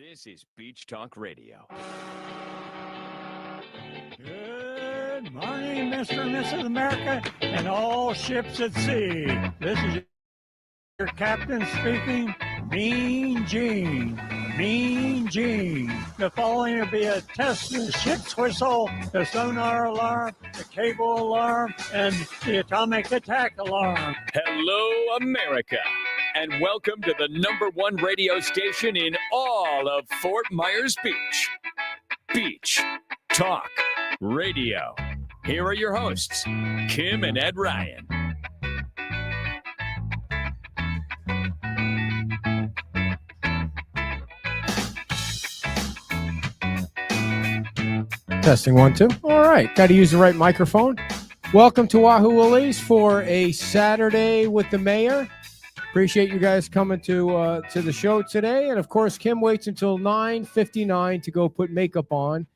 This is Beach Talk Radio. Good morning, Mr. and Mrs. America, and all ships at sea. This is your captain speaking, Mean Gene. Mean Gene. The following will be a test of the ship's whistle, the sonar alarm, the cable alarm, and the atomic attack alarm. Hello, America, and welcome to the #1 radio station in all of Fort Myers Beach. Beach Talk Radio. Here are your hosts, Kim and Ed Ryan. Testing 1, 2. All right. Got to use the right microphone. Welcome to Wahoo Willie's for a Saturday with the mayor. Appreciate you guys coming to the show today. And, of course, Kim waits until 9:59 to go put makeup on.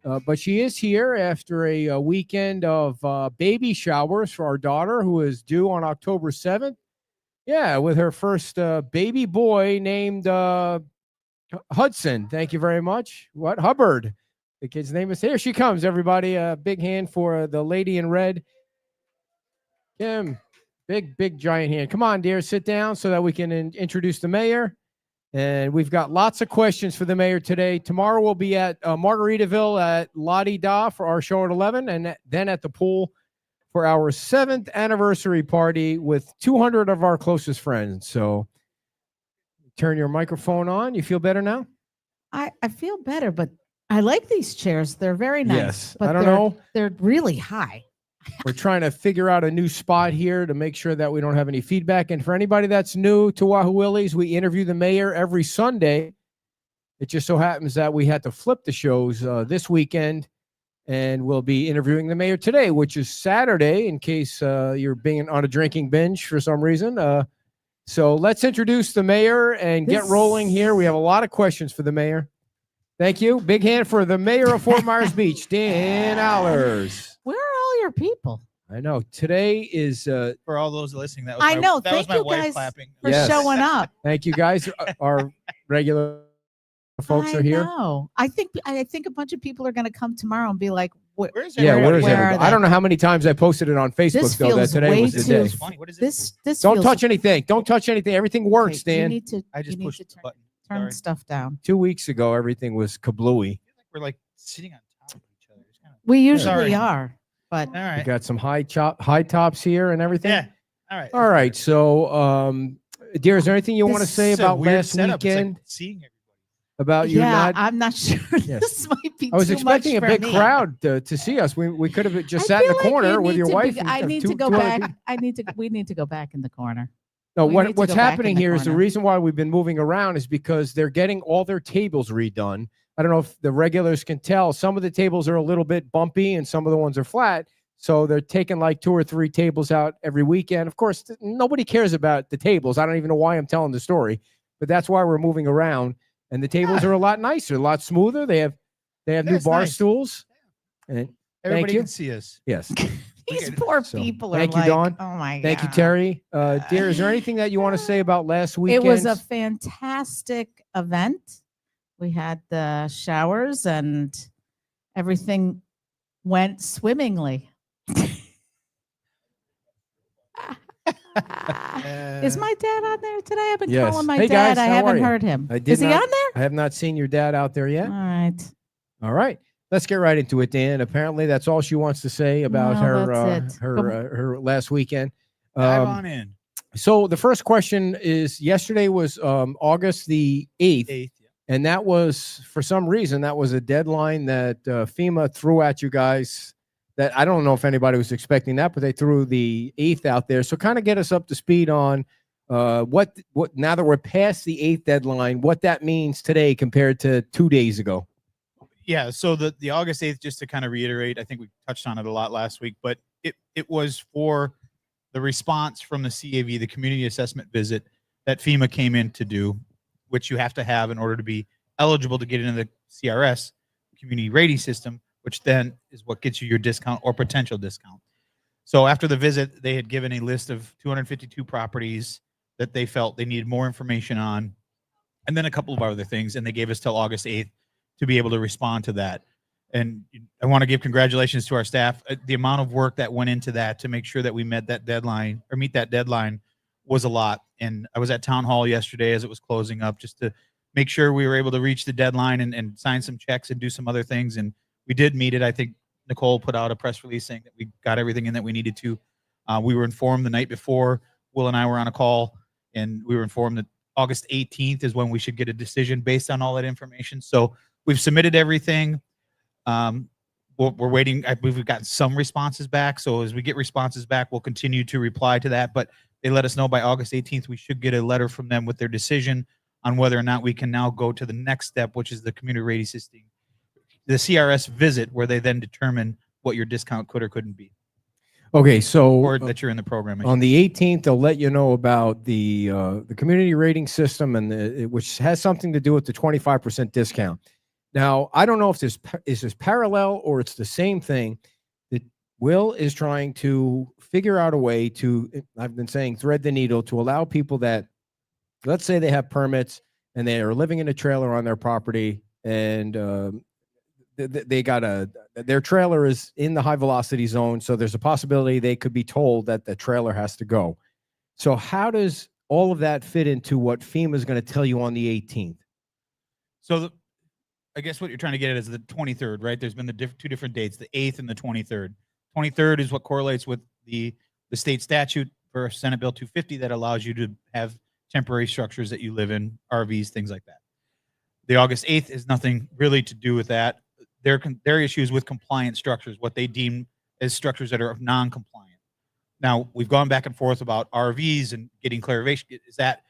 But she is here after a weekend of baby showers for our daughter, who is due on October 7th. Yeah, with her first baby boy named Hudson. Thank you very much. What? Hubbard. The kid's name is. Here she comes, everybody. A big hand for the lady in red. Kim, big, giant hand. Come on, dear. Sit down so that we can introduce the mayor. And we've got lots of questions for the mayor today. Tomorrow we'll be at Margaritaville at La Di Da for our show at 11, and then at the pool for our 7th anniversary party with 200 of our closest friends. So turn your microphone on. You feel better now? I feel better, but I like these chairs. They're very nice. Yes. But I don't know. They're really high. We're trying to figure out a new spot here to make sure that we don't have any feedback. And for anybody that's new to Wahoo Willie's, we interview the mayor every Sunday. It just so happens that we had to flip the shows this weekend, and we'll be interviewing the mayor today, which is Saturday, in case you're being on a drinking binge for some reason. So let's introduce the mayor and get rolling here. We have a lot of questions for the mayor. Thank you. Big hand for the mayor of Fort Myers Beach, Dan Allers. Where are all your people? I know. Today is... for all those listening, that was I know. that Thank was my you wife guys clapping. for Yes. showing up. Thank you, guys. Our regular folks are here. Know. I think a bunch of people are going to come tomorrow and be like, Where's Yeah, everybody? where is Where everybody? are I don't they? know how many times I posted it on Facebook, This though, that feels today way was the too- day. It's funny. What is it? this Don't feels- touch anything. Don't touch anything. Everything works, Okay, you Dan. need to, I just you need pushed to the turn, button. turn Sorry. stuff down. 2 weeks ago, everything was kablooey. We're like sitting on top of each other. It's kinda... We usually Sorry. are, but All We right. got some high tops here and everything. Yeah. All right. All right. So, dear, is there anything you want to This say It's a about weird last setup. It's like weekend? seeing everybody. About you yeah, not? I'm not sure Yes. this might be I was too expecting much a for big me. crowd to see us. We could have just I sat in the feel like corner you with need your to wife. be- and I need two- to go two other back. people. We need to go back in the corner. No, We need to what's go back in happening the here is the corner. reason why we've been moving around is because they're getting all their tables redone. I don't know if the regulars can tell. Some of the tables are a little bit bumpy and some of the ones are flat. So they're taking like 2 or 3 tables out every weekend. Of course, nobody cares about the tables. I don't even know why I'm telling the story, but that's why we're moving around. And the tables are a lot nicer, a lot smoother. They have new That's bar nice. stools. And Everybody you. can see us. yes, These Okay, poor so, people are thank you, like, Dawn. oh my thank you, God. Terry. Dear, is there anything that you want to say about last It weekend? was a fantastic event. We had the showers and everything went swimmingly. Is my dad on there today? I've been Yes. calling my Hey, dad. guys, I how are haven't you? heard him. I did Is he not- on there? I have not seen your dad out there yet. All right. All right. Let's get right into it, Dan. Apparently, that's all she wants to say about No, that's it. her last weekend. Dive on in. So the first question is: yesterday was August the 8th, 8th. Yeah. and that was, for some reason, that was a deadline that FEMA threw at you guys. That I don't know if anybody was expecting that, but they threw the 8th out there. So kind of get us up to speed on what now that we're past the 8th deadline, what that means today compared to 2 days ago. Yeah. So the August 8th, just to kind of reiterate, I think we touched on it a lot last week, but it was for the response from the CAV, the community assessment visit that FEMA came in to do, which you have to have in order to be eligible to get into the CRS, community rating system, which then is what gets you your discount or potential discount. So after the visit, they had given a list of 252 properties that they felt they needed more information on. and then a couple of other things. And they gave us till August 8th to be able to respond to that. And I want to give congratulations to our staff. The amount of work that went into that to make sure that we met that deadline or meet that deadline was a lot. And I was at town hall yesterday as it was closing up just to make sure we were able to reach the deadline and sign some checks and do some other things. And we did meet it. I think Nicole put out a press release saying that we got everything in that we needed to. We were informed the night before. Will and I were on a call, and we were informed that August 18th is when we should get a decision based on all that information. So we've submitted everything. We're waiting. I believe we've gotten some responses back. So as we get responses back, we'll continue to reply to that. But they let us know by August 18th, we should get a letter from them with their decision on whether or not we can now go to the next step, which is the community rate assisting, the CRS visit, where they then determine what your discount could or couldn't be. Okay, so Or that you're in the program. on the 18th, they'll let you know about the community rating system, and which has something to do with the 25% discount. Now, I don't know if this is parallel or it's the same thing. That Will is trying to figure out a way to, I've been saying, thread the needle to allow people that, let's say they have permits and they are living in a trailer on their property, and they got their trailer is in the high velocity zone. So there's a possibility they could be told that the trailer has to go. So how does all of that fit into what FEMA is going to tell you on the 18th? So I guess what you're trying to get at is the 23rd, right? There's been the two different dates, the 8th and the 23rd. 23rd is what correlates with the state statute for Senate Bill 250 that allows you to have temporary structures that you live in, RVs, things like that. The August 8th is nothing really to do with that. Their issues with compliant structures, what they deem as structures that are non-compliant. Now, we've gone back and forth about RVs and getting clarification. Is that,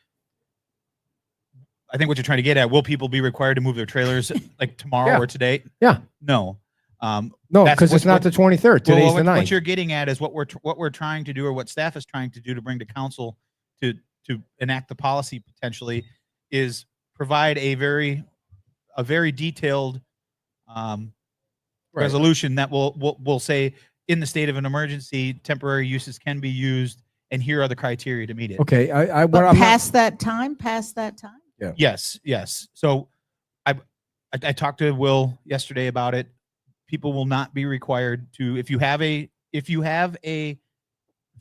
I think what you're trying to get at, will people be required to move their trailers like tomorrow or today? Yeah. No. No, because it's not the 23rd. Today's the 9th. What you're getting at is what we're trying to do, or what staff is trying to do to bring to council to enact the policy potentially, is provide a very detailed resolution that will say, in the state of an emergency, temporary uses can be used, and here are the criteria to meet it. Okay, Past that time. Yeah. Yes. So I talked to Will yesterday about it. People will not be required to, if you have a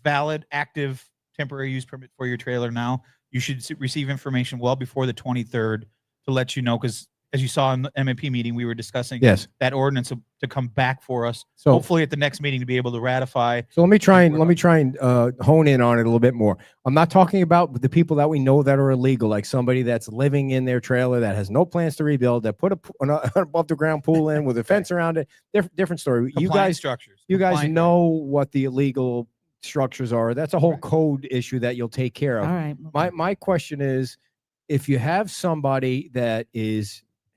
valid, active temporary use permit for your trailer now, you should receive information well before the 23rd to let you know, because as you saw in the MMP meeting, we were discussing that ordinance to come back for us. So hopefully at the next meeting to be able to ratify. So let me try and hone in on it a little bit more. I'm not talking about the people that we know that are illegal, like somebody that's living in their trailer that has no plans to rebuild, that put an above the ground pool in with a fence around it. Different story. You guys know what the illegal structures are. That's a whole code issue that you'll take care of. All right. My question is, if you have somebody that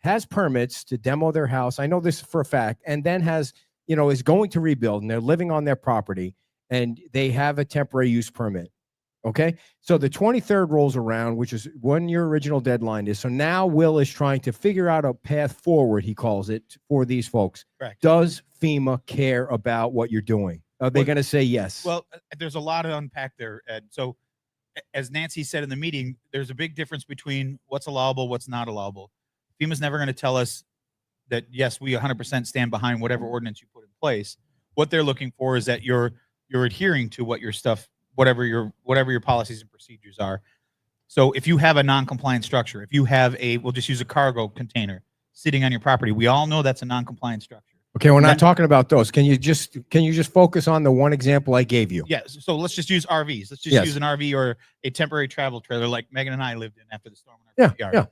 has permits to demo their house, I know this for a fact, and then is going to rebuild, and they're living on their property, and they have a temporary use permit. Okay. So the 23rd rolls around, which is when your original deadline is. So now Will is trying to figure out a path forward, he calls it, for these folks. Correct. Does FEMA care about what you're doing? Are they going to say yes? Well, there's a lot to unpack there, Ed. So as Nancy said in the meeting, there's a big difference between what's allowable, what's not allowable. FEMA's never going to tell us that, yes, we 100% stand behind whatever ordinance you put in place. What they're looking for is that you're adhering to what your stuff, whatever your policies and procedures are. So if you have a non-compliant structure, if you have we'll just use a cargo container sitting on your property, we all know that's a non-compliant structure. Okay, we're not talking about those. Can you just focus on the one example I gave you? Yes. So let's just use RVs. Let's just use an RV or a temporary travel trailer like Megan and I lived in after the storm in our backyard. Yeah.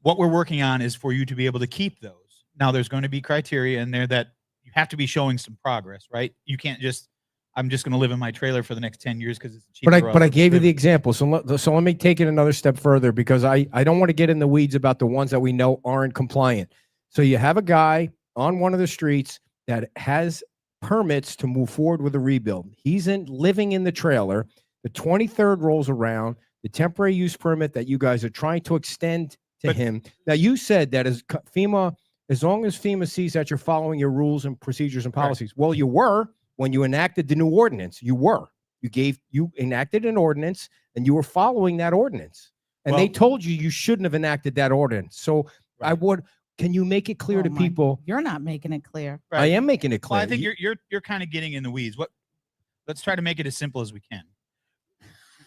What we're working on is for you to be able to keep those. Now, there's going to be criteria in there that you have to be showing some progress, right? You can't just, I'm just going to live in my trailer for the next 10 years because it's cheaper. But I gave you the example. So let me take it another step further, because I don't want to get in the weeds about the ones that we know aren't compliant. So you have a guy on one of the streets that has permits to move forward with a rebuild. He's living in the trailer. The 23rd rolls around, the temporary use permit that you guys are trying to extend to him. Now, you said that as FEMA, as long as FEMA sees that you're following your rules and procedures and policies. Right. Well, you were when you enacted the new ordinance. You enacted an ordinance and you were following that ordinance. and they told you shouldn't have enacted that ordinance. So can you make it clear to people? You're not making it clear. I am making it clear. Well, I think you're kind of getting in the weeds. Let's try to make it as simple as we can.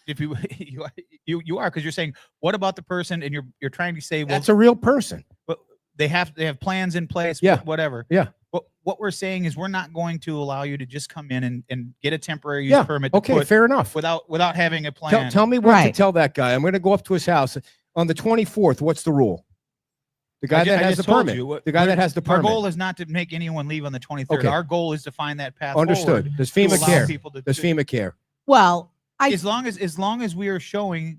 If you are, because you're saying, what about the person, and you're trying to say, well, that's a real person. But they have plans in place. Yeah. Whatever. Yeah. But what we're saying is we're not going to allow you to just come in and get a temporary use permit. Okay, fair enough. Without having a plan. Tell me what to tell that guy. I'm going to go up to his house on the 24th. What's the rule? The guy that has the permit. The guy that has the permit. Our goal is not to make anyone leave on the 23rd. Okay. Our goal is to find that path. Understood. Does FEMA care? Does FEMA care? Well, as long as we are showing,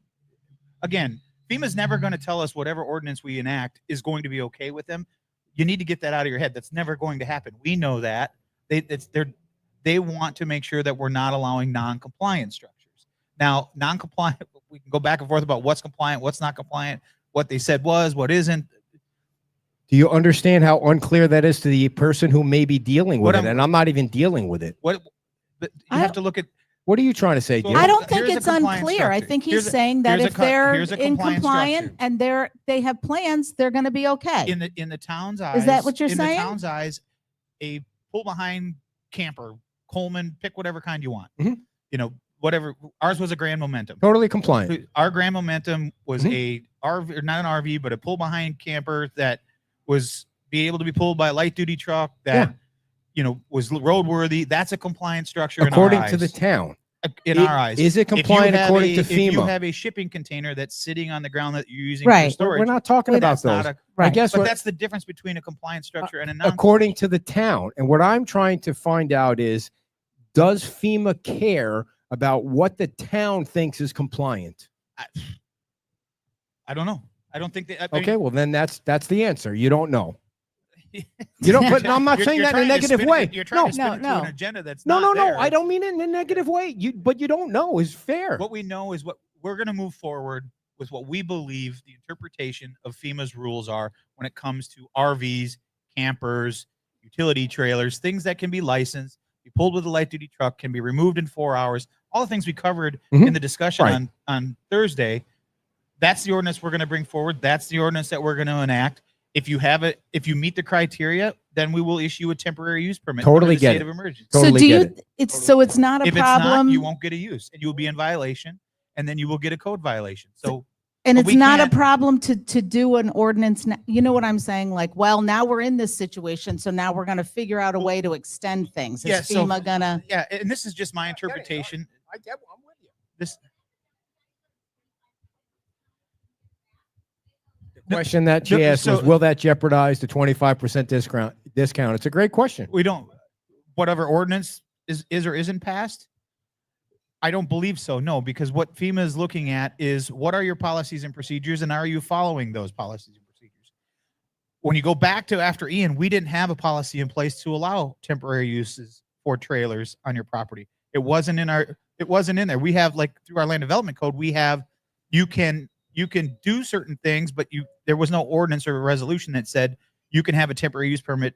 again, FEMA's never going to tell us whatever ordinance we enact is going to be okay with them. You need to get that out of your head. That's never going to happen. We know that. They want to make sure that we're not allowing non-compliant structures. Now, non-compliant, we can go back and forth about what's compliant, what's not compliant, what they said was, what isn't. Do you understand how unclear that is to the person who may be dealing with it? And I'm not even dealing with it. But you have to look at. What are you trying to say, Jim? I don't think it's unclear. I think he's saying that if they're in compliant and they have plans, they're going to be okay. In the town's eyes, is that what you're saying? In the town's eyes, a pull behind camper, Coleman, pick whatever kind you want. Whatever. Ours was a Grand Momentum. Totally compliant. Our Grand Momentum was a RV, or not an RV, but a pull behind camper that was be able to be pulled by a light duty truck that was roadworthy. That's a compliant structure according to the town. In our eyes, is it compliant according to FEMA? If you have a shipping container that's sitting on the ground that you're using for storage, we're not talking about those. Right. But that's the difference between a compliant structure and a non. According to the town, and what I'm trying to find out is, does FEMA care about what the town thinks is compliant? I don't know. I don't think that. Okay, well then that's the answer. You don't know. You don't. But I'm not saying that in a negative way. You're trying to spin it to an agenda that's no. there. I don't mean it in a negative way. But you don't know is fair. What we know is what we're going to move forward with. What we believe the interpretation of FEMA's rules are when it comes to RVs, campers, utility trailers, things that can be licensed, be pulled with a light duty truck, can be removed in 4 hours. All the things we covered in the discussion on Thursday. That's the ordinance we're going to bring forward. That's the ordinance that we're going to enact. If you have it, if you meet the criteria, then we will issue a temporary use permit. Totally get state it. Of emergency. Totally so it's not a if problem. It's not, you won't get a use, and you will be in violation, and then you will get a code violation. So, and it's not a problem to do an ordinance. You know what I'm saying? Like, well, now we're in this situation, so now we're going to figure out a way to extend things. Is FEMA gonna? Yeah, and this is just my interpretation. I get. I'm with you. This. Question that she asked was, will that jeopardize the 25% discount? It's a great question. We don't, whatever ordinance is or isn't passed, I don't believe so. No, because what FEMA is looking at is what are your policies and procedures, and are you following those policies and procedures? When you go back to after Ian, we didn't have a policy in place to allow temporary uses for trailers on your property. It wasn't in there. We have, like, through our land development code, we have, you can do certain things, but there was no ordinance or a resolution that said you can have a temporary use permit.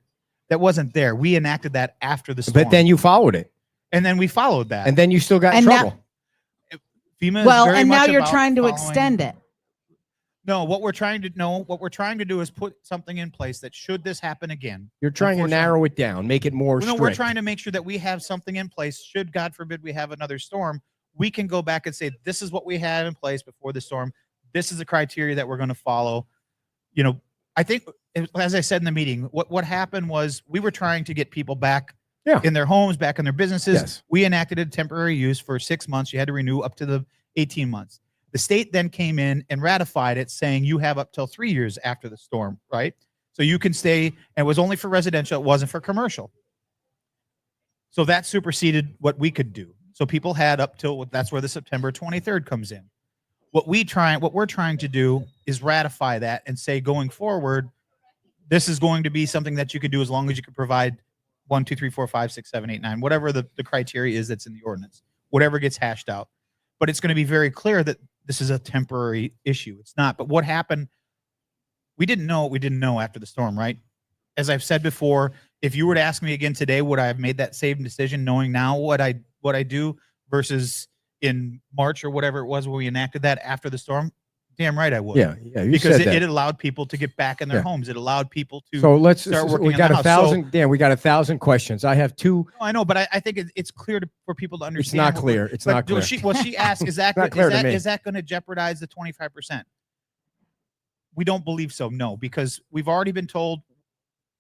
That wasn't there. We enacted that after the storm. But then you followed it. And then we followed that. And then you still got in trouble. FEMA and now you're trying to extend it. No, what we're trying to do is put something in place that should this happen again. You're trying to narrow it down, make it more strict. No, we're trying to make sure that we have something in place. Should, God forbid, we have another storm, we can go back and say, this is what we had in place before the storm. This is the criteria that we're going to follow. I think, as I said in the meeting, what happened was we were trying to get people back in their homes, back in their businesses. Yes. We enacted a temporary use for 6 months. You had to renew up to the 18 months. The state then came in and ratified it, saying you have up till 3 years after the storm, right? So you can stay, and it was only for residential. It wasn't for commercial. So that superseded what we could do. So people had up till, that's where the September 23rd comes in. What we're trying to do is ratify that and say, going forward, this is going to be something that you could do as long as you can provide 1, 2, 3, 4, 5, 6, 7, 8, 9, whatever the criteria is that's in the ordinance, whatever gets hashed out. But it's going to be very clear that this is a temporary issue. It's not. But what happened, we didn't know what we didn't know after the storm, right? As I've said before, if you were to ask me again today, would I have made that same decision knowing now what I do versus in March or whatever it was when we enacted that after the storm? Damn right I would. Yeah, yeah. You because said that. it allowed people to get back in their Yeah. homes. It allowed people to So let's. start working We in got the a house. thousand. Dan, we got 1,000 questions. I have two. No, I know, but I think it's clear for people to understand. It's not what clear. we're- It's but not clear. She asked, is that Not clear to me. is that going to jeopardize the 25%? We don't believe so. No, because we've already been told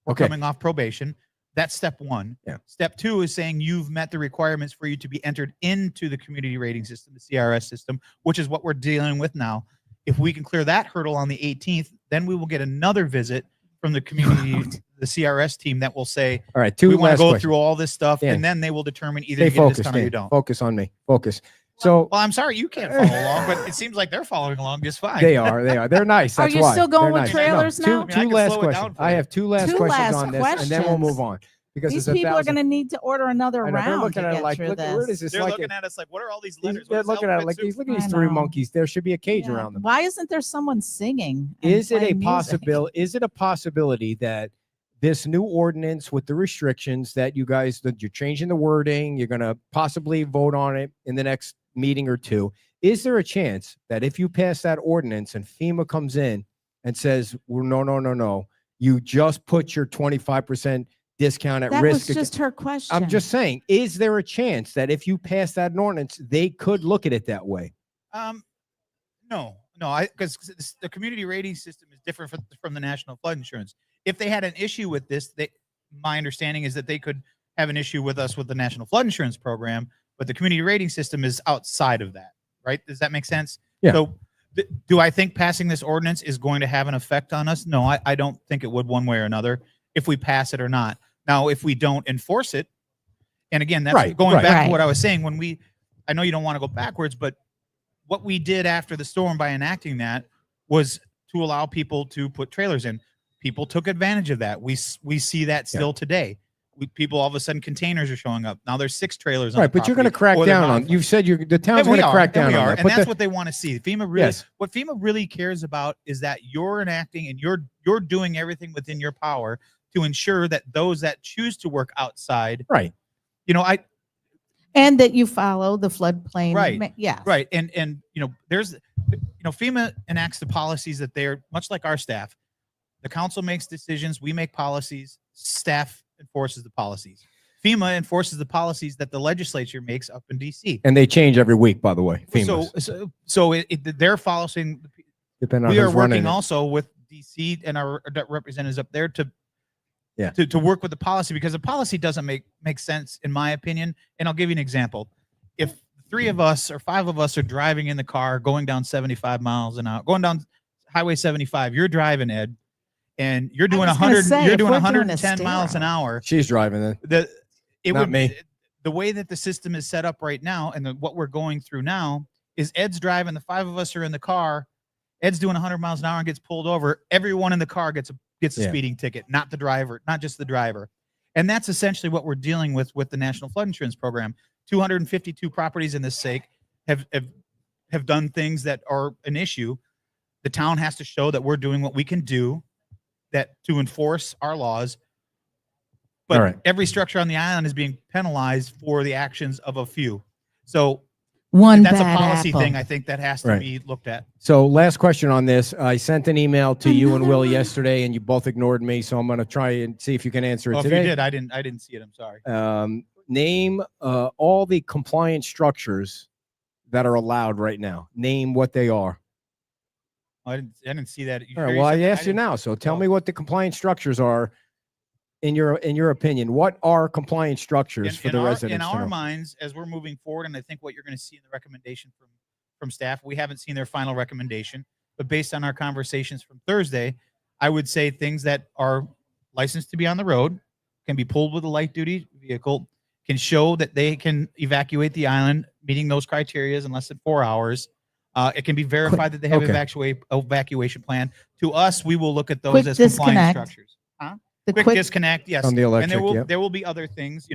we're Okay. coming off probation. That's step one. Yeah. Step two is saying you've met the requirements for you to be entered into the community rating system, the CRS system, which is what we're dealing with now. If we can clear that hurdle on the 18th, then we will get another visit from the community, the CRS team that will say, All right. we Two want to last go questions. through all this stuff, Dan, and then they will determine either Stay you get a focused, discount or you Dan. don't. Focus on me. Focus. So Well, I'm sorry you can't follow along, but it seems like they're following along just fine. they are. They are. They're nice. Are That's you why. still going They're with nice. trailers no, now? I mean, I Two can last slow it down questions. for I you. have two last Two questions last on this, and then we'll questions. move on because These it's people are 1,000. going to need to order another I know, they're round looking to at it get like, through look, this. what is this They're like? looking at us like, what are all these These- letters? They're What is looking at it alphabet like soup? these. Look at I these three know. monkeys. There should be a cage Yeah. around them. Why isn't there someone singing? and Is it a playing music? possibility? Is it a possibility that this new ordinance with the restrictions that you guys that you're changing the wording, you're going to possibly vote on it in the next meeting or two? Is there a chance that if you pass that ordinance and FEMA comes in and says, well, no, you just put your 25% discount at That risk? was just her question. I'm just saying, is there a chance that if you pass that ordinance, they could look at it that way? No, because the community rating system is different from the national flood insurance. If they had an issue with this, my understanding is that they could have an issue with us with the national flood insurance program, but the community rating system is outside of that, right? Does that make sense? Yeah. So do I think passing this ordinance is going to have an effect on us? No, I don't think it would one way or another if we pass it or not. Now, if we don't enforce it, and again, that's going back to what I was saying I know you don't want to go backwards, but what we did after the storm by enacting that was to allow people to put trailers in. People took advantage of that. We see that still today. People all of a sudden containers are showing up. Now there's 6 trailers on Right, but you're going to crack down on. You've said the town's going to crack down on that. And that's what they want to see. FEMA really, Yes. what FEMA really cares about is that you're enacting and you're doing everything within your power to ensure that those that choose to work outside, Right. and that you follow the floodplain. Right. Yeah. Right. And there's FEMA enacts the policies that they're much like our staff. The council makes decisions, we make policies, staff enforces the policies. FEMA enforces the policies that the legislature makes up in DC. And they change every week, by the way. So they're following. Depending on We are who's running working it. also with DC and our representatives up there to Yeah. to work with the policy, because the policy doesn't make sense in my opinion. And I'll give you an example. If 3 of us or 5 of us are driving in the car going down 75 miles an hour, going down Highway 75, you're driving, Ed, and you're doing was gonna 100, say, you're if doing we're doing a 110 miles an steer-out. hour. She's driving then. Not me. The way that the system is set up right now and what we're going through now is Ed's driving, the 5 of us are in the car, Ed's doing 100 miles an hour and gets pulled over. Everyone in the car gets a speeding ticket, not the driver, not just the driver. And that's essentially what we're dealing with the National Flood Insurance Program. 252 properties in this sake have done things that are an issue. The town has to show that we're doing what we can do to enforce our laws. But every structure on the island is being penalized for the actions of a few. So that's a policy thing, I think, that has to be looked at. So last question on this. I sent an email to you and Will yesterday, and you both ignored me. So I'm going to try and see if you can answer it today. If you did, I didn't see it. I'm sorry. Name all the compliance structures that are allowed right now. Name what they are. I didn't see that. All right, well, I asked you now. So tell me what the compliance structures are in your opinion. What are compliance structures for the residents? In our minds, as we're moving forward, and I think what you're going to see in the recommendation from staff, we haven't seen their final recommendation, but based on our conversations from Thursday, I would say things that are licensed to be on the road, can be pulled with a light duty vehicle, can show that they can evacuate the island, meeting those criteria in less than 4 hours. It can be verified that they have evacuation plan. To us, we will look at those as compliance structures. Quick disconnect, yes. On the electric, and there will be other things.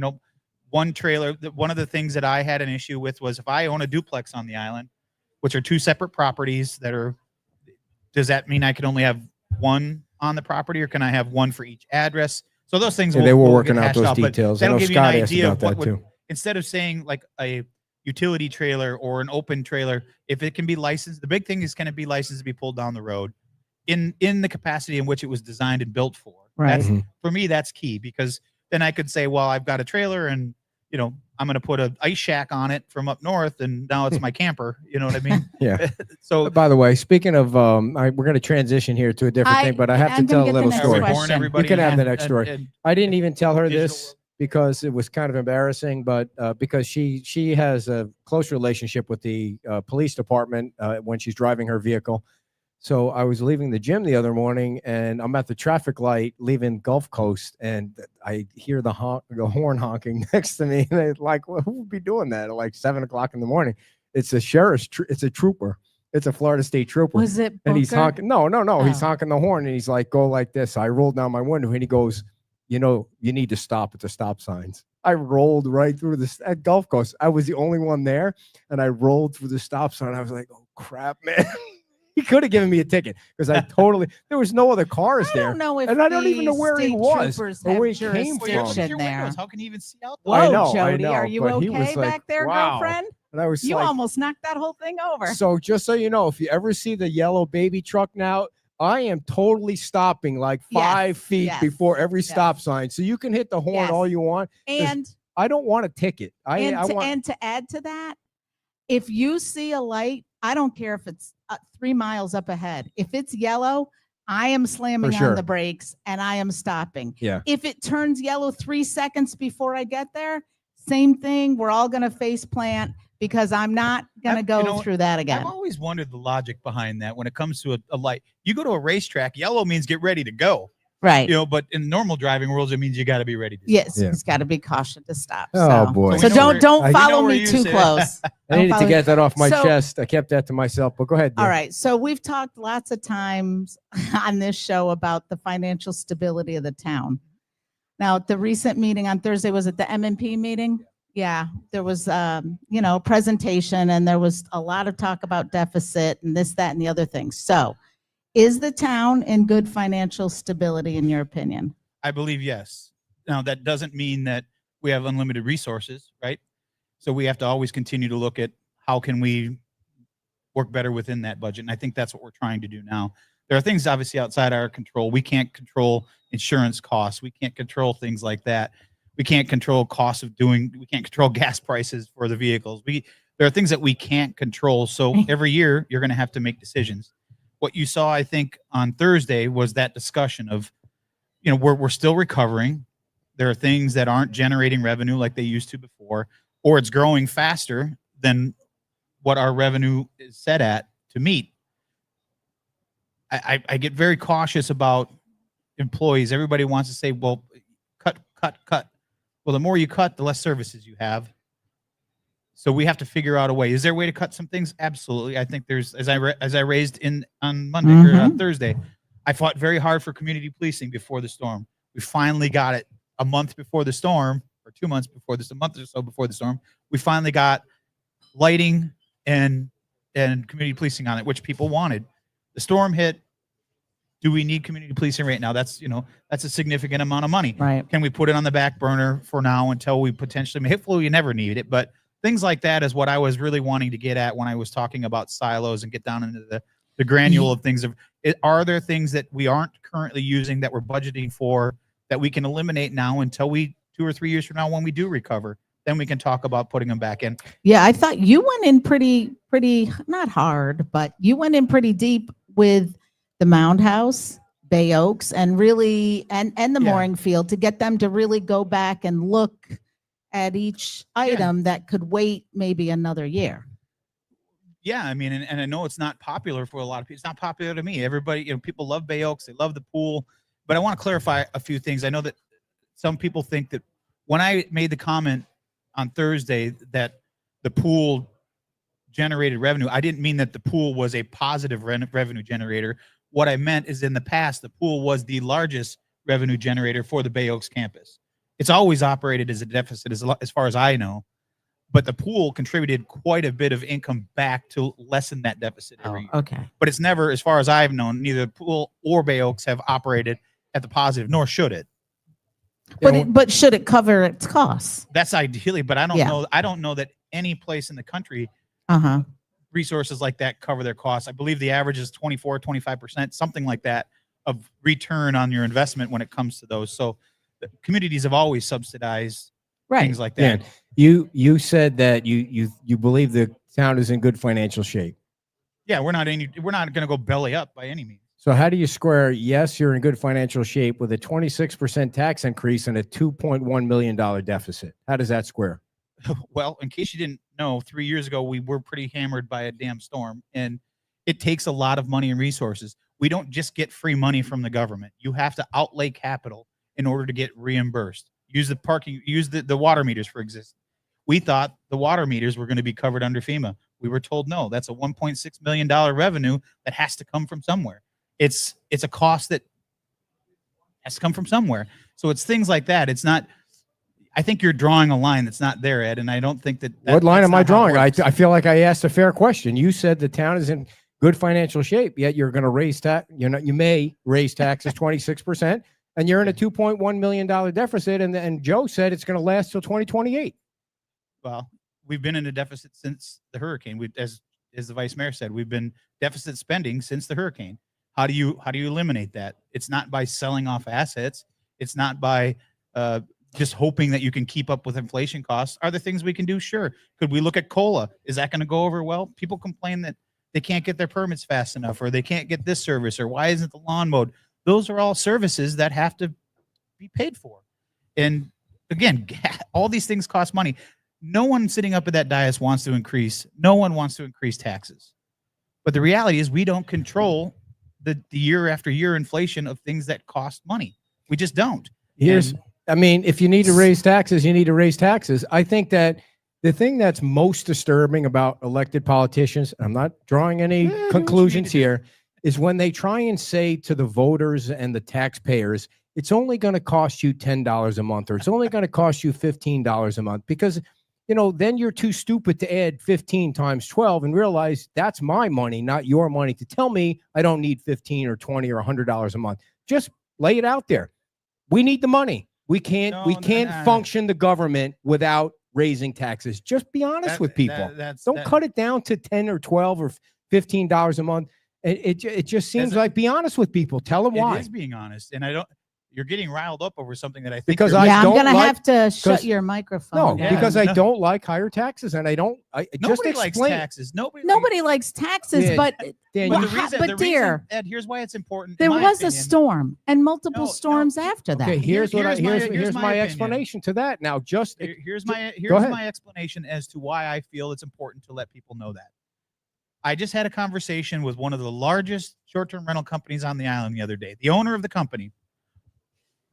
One trailer. One of the things that I had an issue with was if I own a duplex on the island, which are 2 separate properties does that mean I can only have one on the property, or can I have one for each address? So those things they were working out those details. That'll give you an Scott asked idea about of what that too. Instead of saying like a utility trailer or an open trailer, if it can be licensed, the big thing is, can it be licensed to be pulled down the road in the capacity in which it was designed and built for? Right. That's, for me, that's key, because then I could say, well, I've got a trailer and, you know, I'm going to put an ice shack on it from up north, and now it's my camper. You know what I mean? Yeah. So, By the way, speaking of, we're going to transition here to a different thing, but I have to I'm tell gonna a get the little next story. question. You can have the next And- story. and I didn't even tell her digital this because it was kind of embarrassing, but because she has a close relationship with the police department when she's driving her vehicle. So I was leaving the gym the other morning, and I'm at the traffic light leaving Gulf Coast, and I hear the horn honking next to me. And it's like, well, who would be doing that at like 7 o'clock in the morning? It's a sheriff's. It's a trooper. It's a Florida State trooper. Was it Booker? And he's honking. No. He's Oh. honking the horn, and he's like, go like this. I rolled down my window, and he goes, you know, you need to stop at the stop signs. I rolled right through this at Gulf Coast. I was the only one there, and I rolled through the stop sign. I was like, oh crap, man. He could have given me a ticket because there was no other cars I there. don't know if And I don't even know the where he state was troopers or have where he came well, you're looking at jurisdiction your there. windows. How can you even see out there? Whoa, I know, Jody, are you but he okay was like, back there, wow. girlfriend? And I was You like, almost knocked that whole thing over. so just so you know, if you ever see the yellow baby truck now, I am totally stopping like 5 feet yes, before every yes. stop sign. So you can hit the horn Yes. all you want. And I don't want a ticket. and to add to that, if you see a light, I don't care if it's 3 miles up ahead. If it's yellow, I am slamming For sure. on the brakes and I am stopping. Yeah. If it turns yellow 3 seconds before I get there, same thing. We're all going to face plant because I'm not going to go through that again. I've always wondered the logic behind that when it comes to a light. You go to a racetrack, yellow means get ready to go. Right. You know, but in normal driving rules, it means you got to be ready to Yes, stop. Yeah. he's got to be cautious to stop. Oh, so. boy. So we know don't where- follow where me you too sit. close. I Don't needed to follow- get that off my So- chest. I kept that to myself, but go ahead. All dear. right. So we've talked lots of times on this show about the financial stability of the town. Now, at the recent meeting on Thursday, was it the M&P meeting? Yeah, there was, presentation, and there was a lot of talk about deficit and this, that, and the other things. So is the town in good financial stability, in your opinion? I believe yes. Now, that doesn't mean that we have unlimited resources, right? So we have to always continue to look at how can we work better within that budget. And I think that's what we're trying to do now. There are things obviously outside our control. We can't control insurance costs. We can't control things like that. We can't control costs we can't control gas prices for the vehicles. There are things that we can't control. So every year you're going to have to make decisions. What you saw, I think, on Thursday was that discussion of, we're still recovering. There are things that aren't generating revenue like they used to before, or it's growing faster than what our revenue is set at to meet. I get very cautious about employees. Everybody wants to say, well, cut. Well, the more you cut, the less services you have. So we have to figure out a way. Is there a way to cut some things? Absolutely. I think there's, as I raised on Monday or on Thursday, I fought very hard for community policing before the storm. We finally got it a month before the storm, or 2 months before this, a month or so before the storm. We finally got lighting and community policing on it, which people wanted. The storm hit. Do we need community policing right now? That's a significant amount of money. Right. Can we put it on the back burner for now until we potentially, hopefully we never need it, but things like that is what I was really wanting to get at when I was talking about silos and get down into the granule of things. Are there things that we aren't currently using that we're budgeting for that we can eliminate now until 2 or 3 years from now when we do recover? Then we can talk about putting them back in. Yeah, I thought you went in pretty not hard, but you went in pretty deep with the Mound House, Bay Oaks, and really and the mooring field to get them to really go back and look at each item that could wait maybe another year. Yeah, I mean, and I know it's not popular for a lot of people. It's not popular to me. Everybody, people love Bay Oaks. They love the pool. But I want to clarify a few things. I know that some people think that when I made the comment on Thursday that the pool generated revenue, I didn't mean that the pool was a positive revenue generator. What I meant is in the past, the pool was the largest revenue generator for the Bay Oaks campus. It's always operated as a deficit as far as I know, but the pool contributed quite a bit of income back to lessen that deficit every year. Okay. But it's never, as far as I've known, neither the pool or Bay Oaks have operated at the positive, nor should it. But should it cover its costs? That's ideally, but I don't know. I don't know that any place in the country Uh-huh. resources like that cover their costs. I believe the average is 24, 25%, something like that, of return on your investment when it comes to those. So the communities have always subsidized things like that. Dan, you said that you believe the town is in good financial shape. Yeah, we're not going to go belly up by any means. So how do you square, yes, you're in good financial shape with a 26% tax increase and a $2.1 million deficit? How does that square? Well, in case you didn't know, 3 years ago, we were pretty hammered by a damn storm, and it takes a lot of money and resources. We don't just get free money from the government. You have to outlay capital in order to get reimbursed. Use the parking, use the water meters for existence. We thought the water meters were going to be covered under FEMA. We were told, no, that's a $1.6 million revenue that has to come from somewhere. It's a cost that has to come from somewhere. So it's things like that. It's not, I think you're drawing a line that's not there, Ed, and I don't think that. What line am I drawing? I I feel like I asked a fair question. You said the town is in good financial shape, yet you're going to raise tax. You may raise taxes 26%, and you're in a $2.1 million deficit. And Joe said it's going to last till 2028. Well, we've been in a deficit since the hurricane. As the vice mayor said, we've been deficit spending since the hurricane. How do you eliminate that? It's not by selling off assets. It's not by just hoping that you can keep up with inflation costs. Are there things we can do? Sure. Could we look at COLA? Is that going to go over well? People complain that they can't get their permits fast enough, or they can't get this service, or why isn't the lawn mowed? Those are all services that have to be paid for. And again, all these things cost money. No one sitting up at that dais wants to increase. No one wants to increase taxes. But the reality is we don't control the year after year inflation of things that cost money. We just don't. I mean, if you need to raise taxes, you need to raise taxes. I think that the thing that's most disturbing about elected politicians, I'm not drawing any conclusions here, is when they try and say to the voters and the taxpayers, it's only going to cost you $10 a month, or it's only going to cost you $15 a month, because then you're too stupid to add 15 times 12 and realize that's my money, not your money, to tell me I don't need 15 or 20 or $100 a month. Just lay it out there. We need the money. We can't function the government without raising taxes. Just be honest with people. Don't cut it down to 10 or 12 or $15 a month. It just seems like, be honest with people. Tell them why. It is being honest. And you're getting riled up over something that I think. Because I'm going to have to shut your microphone. No, because I don't like higher taxes, and nobody likes taxes. Nobody likes taxes, Dan, but the dear, reason, Ed, here's why it's important. There was a storm and multiple storms after that. Okay, here's my explanation to that. Now, here's my explanation as to why I feel it's important to let people know that. I just had a conversation with one of the largest short-term rental companies on the island the other day. The owner of the company,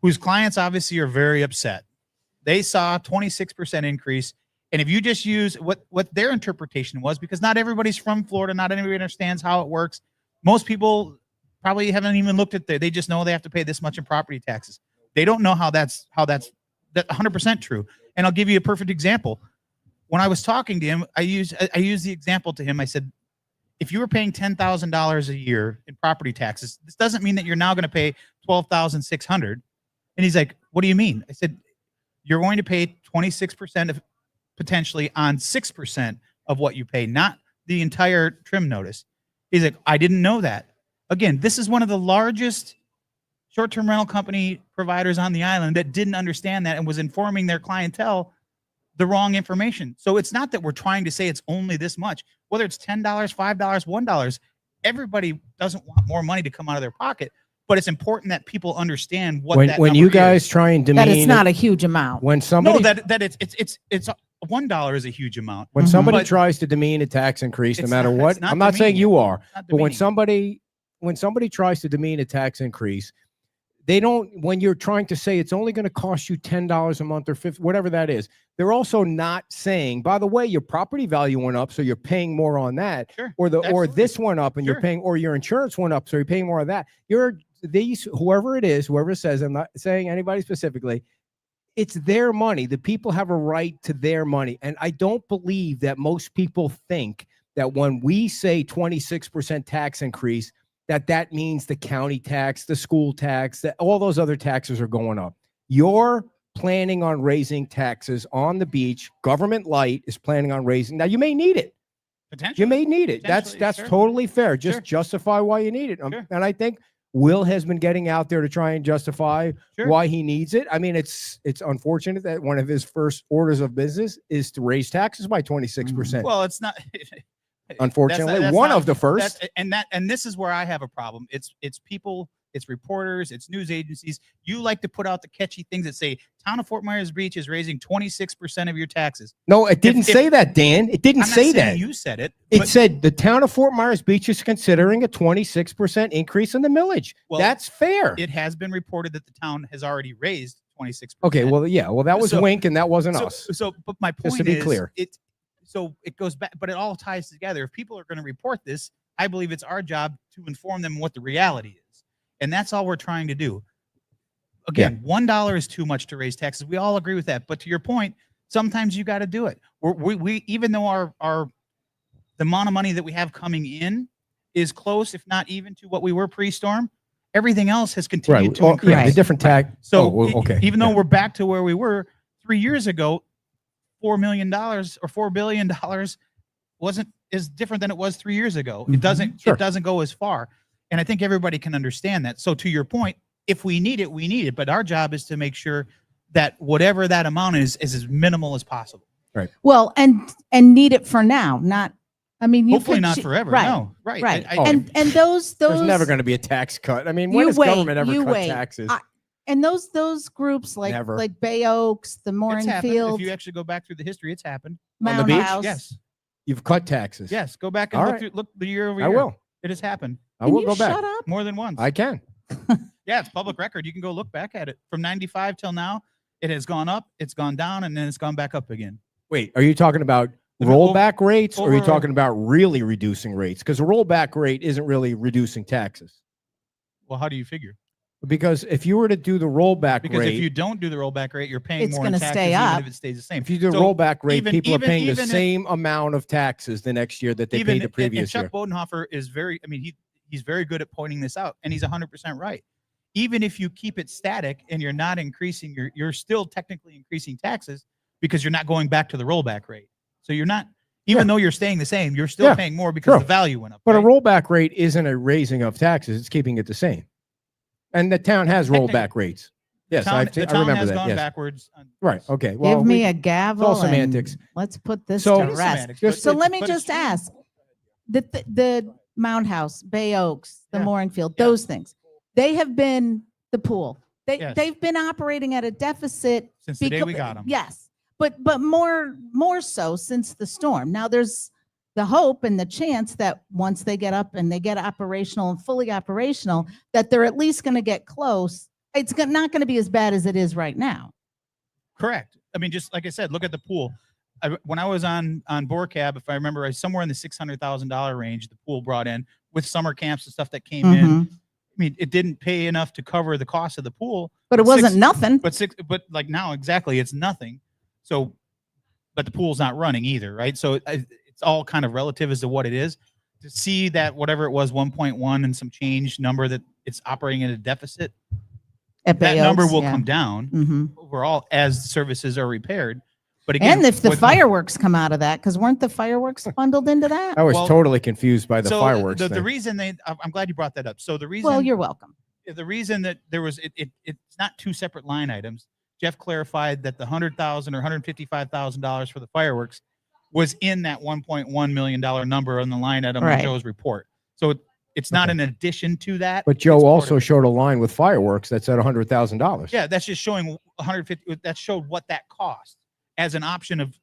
whose clients obviously are very upset. They saw a 26% increase. And if you just use what their interpretation was, because not everybody's from Florida, not everybody understands how it works. Most people probably haven't even looked at they just know they have to pay this much in property taxes. They don't know how that's 100% true. And I'll give you a perfect example. When I was talking to him, I used the example to him. I said, if you were paying $10,000 a year in property taxes, this doesn't mean that you're now going to pay $12,600. And he's like, what do you mean? I said, you're going to pay 26% of potentially on 6% of what you pay, not the entire trim notice. He's like, I didn't know that. Again, this is one of the largest short-term rental company providers on the island that didn't understand that and was informing their clientele the wrong information. So it's not that we're trying to say it's only this much, whether it's $10, $5, $1, everybody doesn't want more money to come out of their pocket. But it's important that people understand what when you guys try and demean that it's not a huge amount. When somebody that it's $1 is a huge amount. When somebody tries to demean a tax increase, no matter what, I'm not saying you are, but when somebody tries to demean a tax increase, they don't. When you're trying to say it's only going to cost you $10 a month or $50, whatever that is, they're also not saying, by the way, your property value went up, so you're paying more on that, sure, or this went up and you're paying, or your insurance went up, so you're paying more of that. Whoever it is, whoever says, I'm not saying anybody specifically, it's their money. The people have a right to their money. And I don't believe that most people think that when we say 26% tax increase, that means the county tax, the school tax, that all those other taxes are going up. Your planning on raising taxes on the beach. Government Light is planning on raising. Now, you may need it. Potentially. You may need it. That's Sure. totally fair. Just Sure. justify why you need it. Sure. And I think Will has been getting out there to try and justify Sure. why he needs it. I mean, it's unfortunate that one of his first orders of business is to raise taxes by 26%. Well, it's not. Unfortunately, that's one not- of the first. and this is where I have a problem. It's people, it's reporters, it's news agencies. You like to put out the catchy things that say town of Fort Myers Beach is raising 26% of your taxes. No, it didn't if- say that, Dan. It didn't I'm not say saying that. you said it. It but- said the town of Fort Myers Beach is considering a 26% increase in the millage. Well, That's fair. it has been reported that the town has already raised 26%. Okay, well, yeah. Well, that was So- Wink, and that wasn't us. So, but my point Just to be is, clear. So it goes back, but it all ties together. If people are going to report this, I believe it's our job to inform them what the reality is, and that's all we're trying to do. Again, $1 is too much to raise taxes. We all agree with that. But to your point, sometimes you got to do it. We even though the amount of money that we have coming in is close, if not even to what we were pre-storm, everything else has continued to increase. Yeah, the different tax. So okay. even though we're back to where we were 3 years ago, $4 million or $4 billion is different than it was 3 years ago. It doesn't go as far. And I think everybody can understand that. So to your point, if we need it, we need it. But our job is to make sure that whatever that amount is as minimal as possible. Well, and need it for now, not, I mean, you Hopefully could not ch- forever. Right. No, right. Right. I- and those There's never going to be a tax cut. I mean, when You has wait, government ever you cut wait. taxes? and those groups Never. like Bay Oaks, the it's Mooring happened. Field, If you actually go back through the history, it's happened. On the Mound beach? House. Yes. You've cut taxes. Yes. Go back and All look, right. through, look the year over I year. will. It has happened I Can will you go back. shut up? more than once. I can. Yeah, it's public record. You can go look back at it. From 95 till now, it has gone up, it's gone down, and then it's gone back up again. Wait, are you talking about The rollback rates, or are you over- talking about really reducing rates? Because a rollback rate isn't really reducing taxes. Well, how do you figure? Because if you were to do the rollback Because rate, if you don't do the rollback rate, you're paying It's more in gonna taxes stay even up. if it stays the same. if you do the So rollback rate, even- people are even- paying the even if- same amount of taxes the next year that they paid the and previous Chuck year. Bodenhofer is he's very good at pointing this out, and he's 100% right. Even if you keep it static and you're not increasing, you're still technically increasing taxes because you're not going back to the rollback rate. So you're not, even though you're staying the same, you're still Yeah, paying more because sure. the value went up. But a right? rollback rate isn't a raising of taxes; it's keeping it the same. And the town has Technically, rollback rates. Yes, the I town remember has that. gone Yes. backwards. Right. Okay. Well, Give me a gavel. all and semantics. Let's put this So- to It is rest. semantics, Just- So but- let me but it's just true. ask, the Mound House, Bay Oaks, the Yeah. Mooring Field, Yeah. those things, they have been the pool. Yes. They've been operating at a deficit Since the day we becau- got them. Yes, but more so since the storm. Now there's the hope and the chance that once they get up and they get operational and fully operational, that they're at least going to get close. It's not going to be as bad as it is right now. Correct. I mean, just like I said, look at the pool. When I was on BORCAB, if I remember, I was somewhere in the $600,000 range. The pool brought in with summer camps and stuff that came in. Mhm. I mean, it didn't pay enough to cover the cost of the pool. But it wasn't nothing. But like now, exactly, it's nothing. So, but the pool's not running either, right? So it's all kind of relative as to what it is. To see that whatever it was, 1.1 and some change number, that it's operating at a deficit, At that Bay number Oaks, will yeah. come down Mhm. overall as services are repaired. But again, And if the with- fireworks come out of that, because weren't the fireworks bundled into that? I was Well, totally confused by the so fireworks. The thing. reason I'm glad you brought that up. So the reason, Well, you're welcome. the reason that there was it's not two separate line items. Jeff clarified that the $100,000 or $155,000 for the fireworks was in that $1.1 million number on the line item Right. in Joe's report. So it's not Okay. in addition to that. But it's Joe part also of it. showed a line with fireworks that said $100,000. Yeah, that's just showing 150. That showed what that cost as an option of,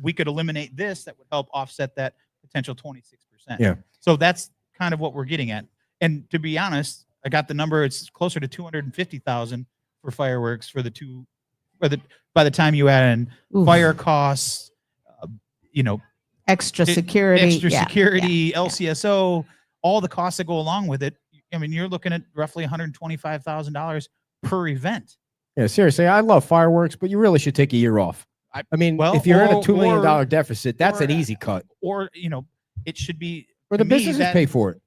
we could eliminate this that would help offset that potential 26%. Yeah. So that's kind of what we're getting at. And to be honest, I got the number. It's closer to 250,000 for fireworks for the two. By the time you add in Oof. fire costs, Extra it- security. extra yeah, security, yeah. LCSO, all the costs that go along with it. I mean, you're looking at roughly $125,000 per event. Yeah, seriously, I love fireworks, but you really should take a year off. I mean, well, if you're in a or- $2 million or- deficit, that's or- an easy cut. Or, it should be. Or to the me, businesses that- pay for it.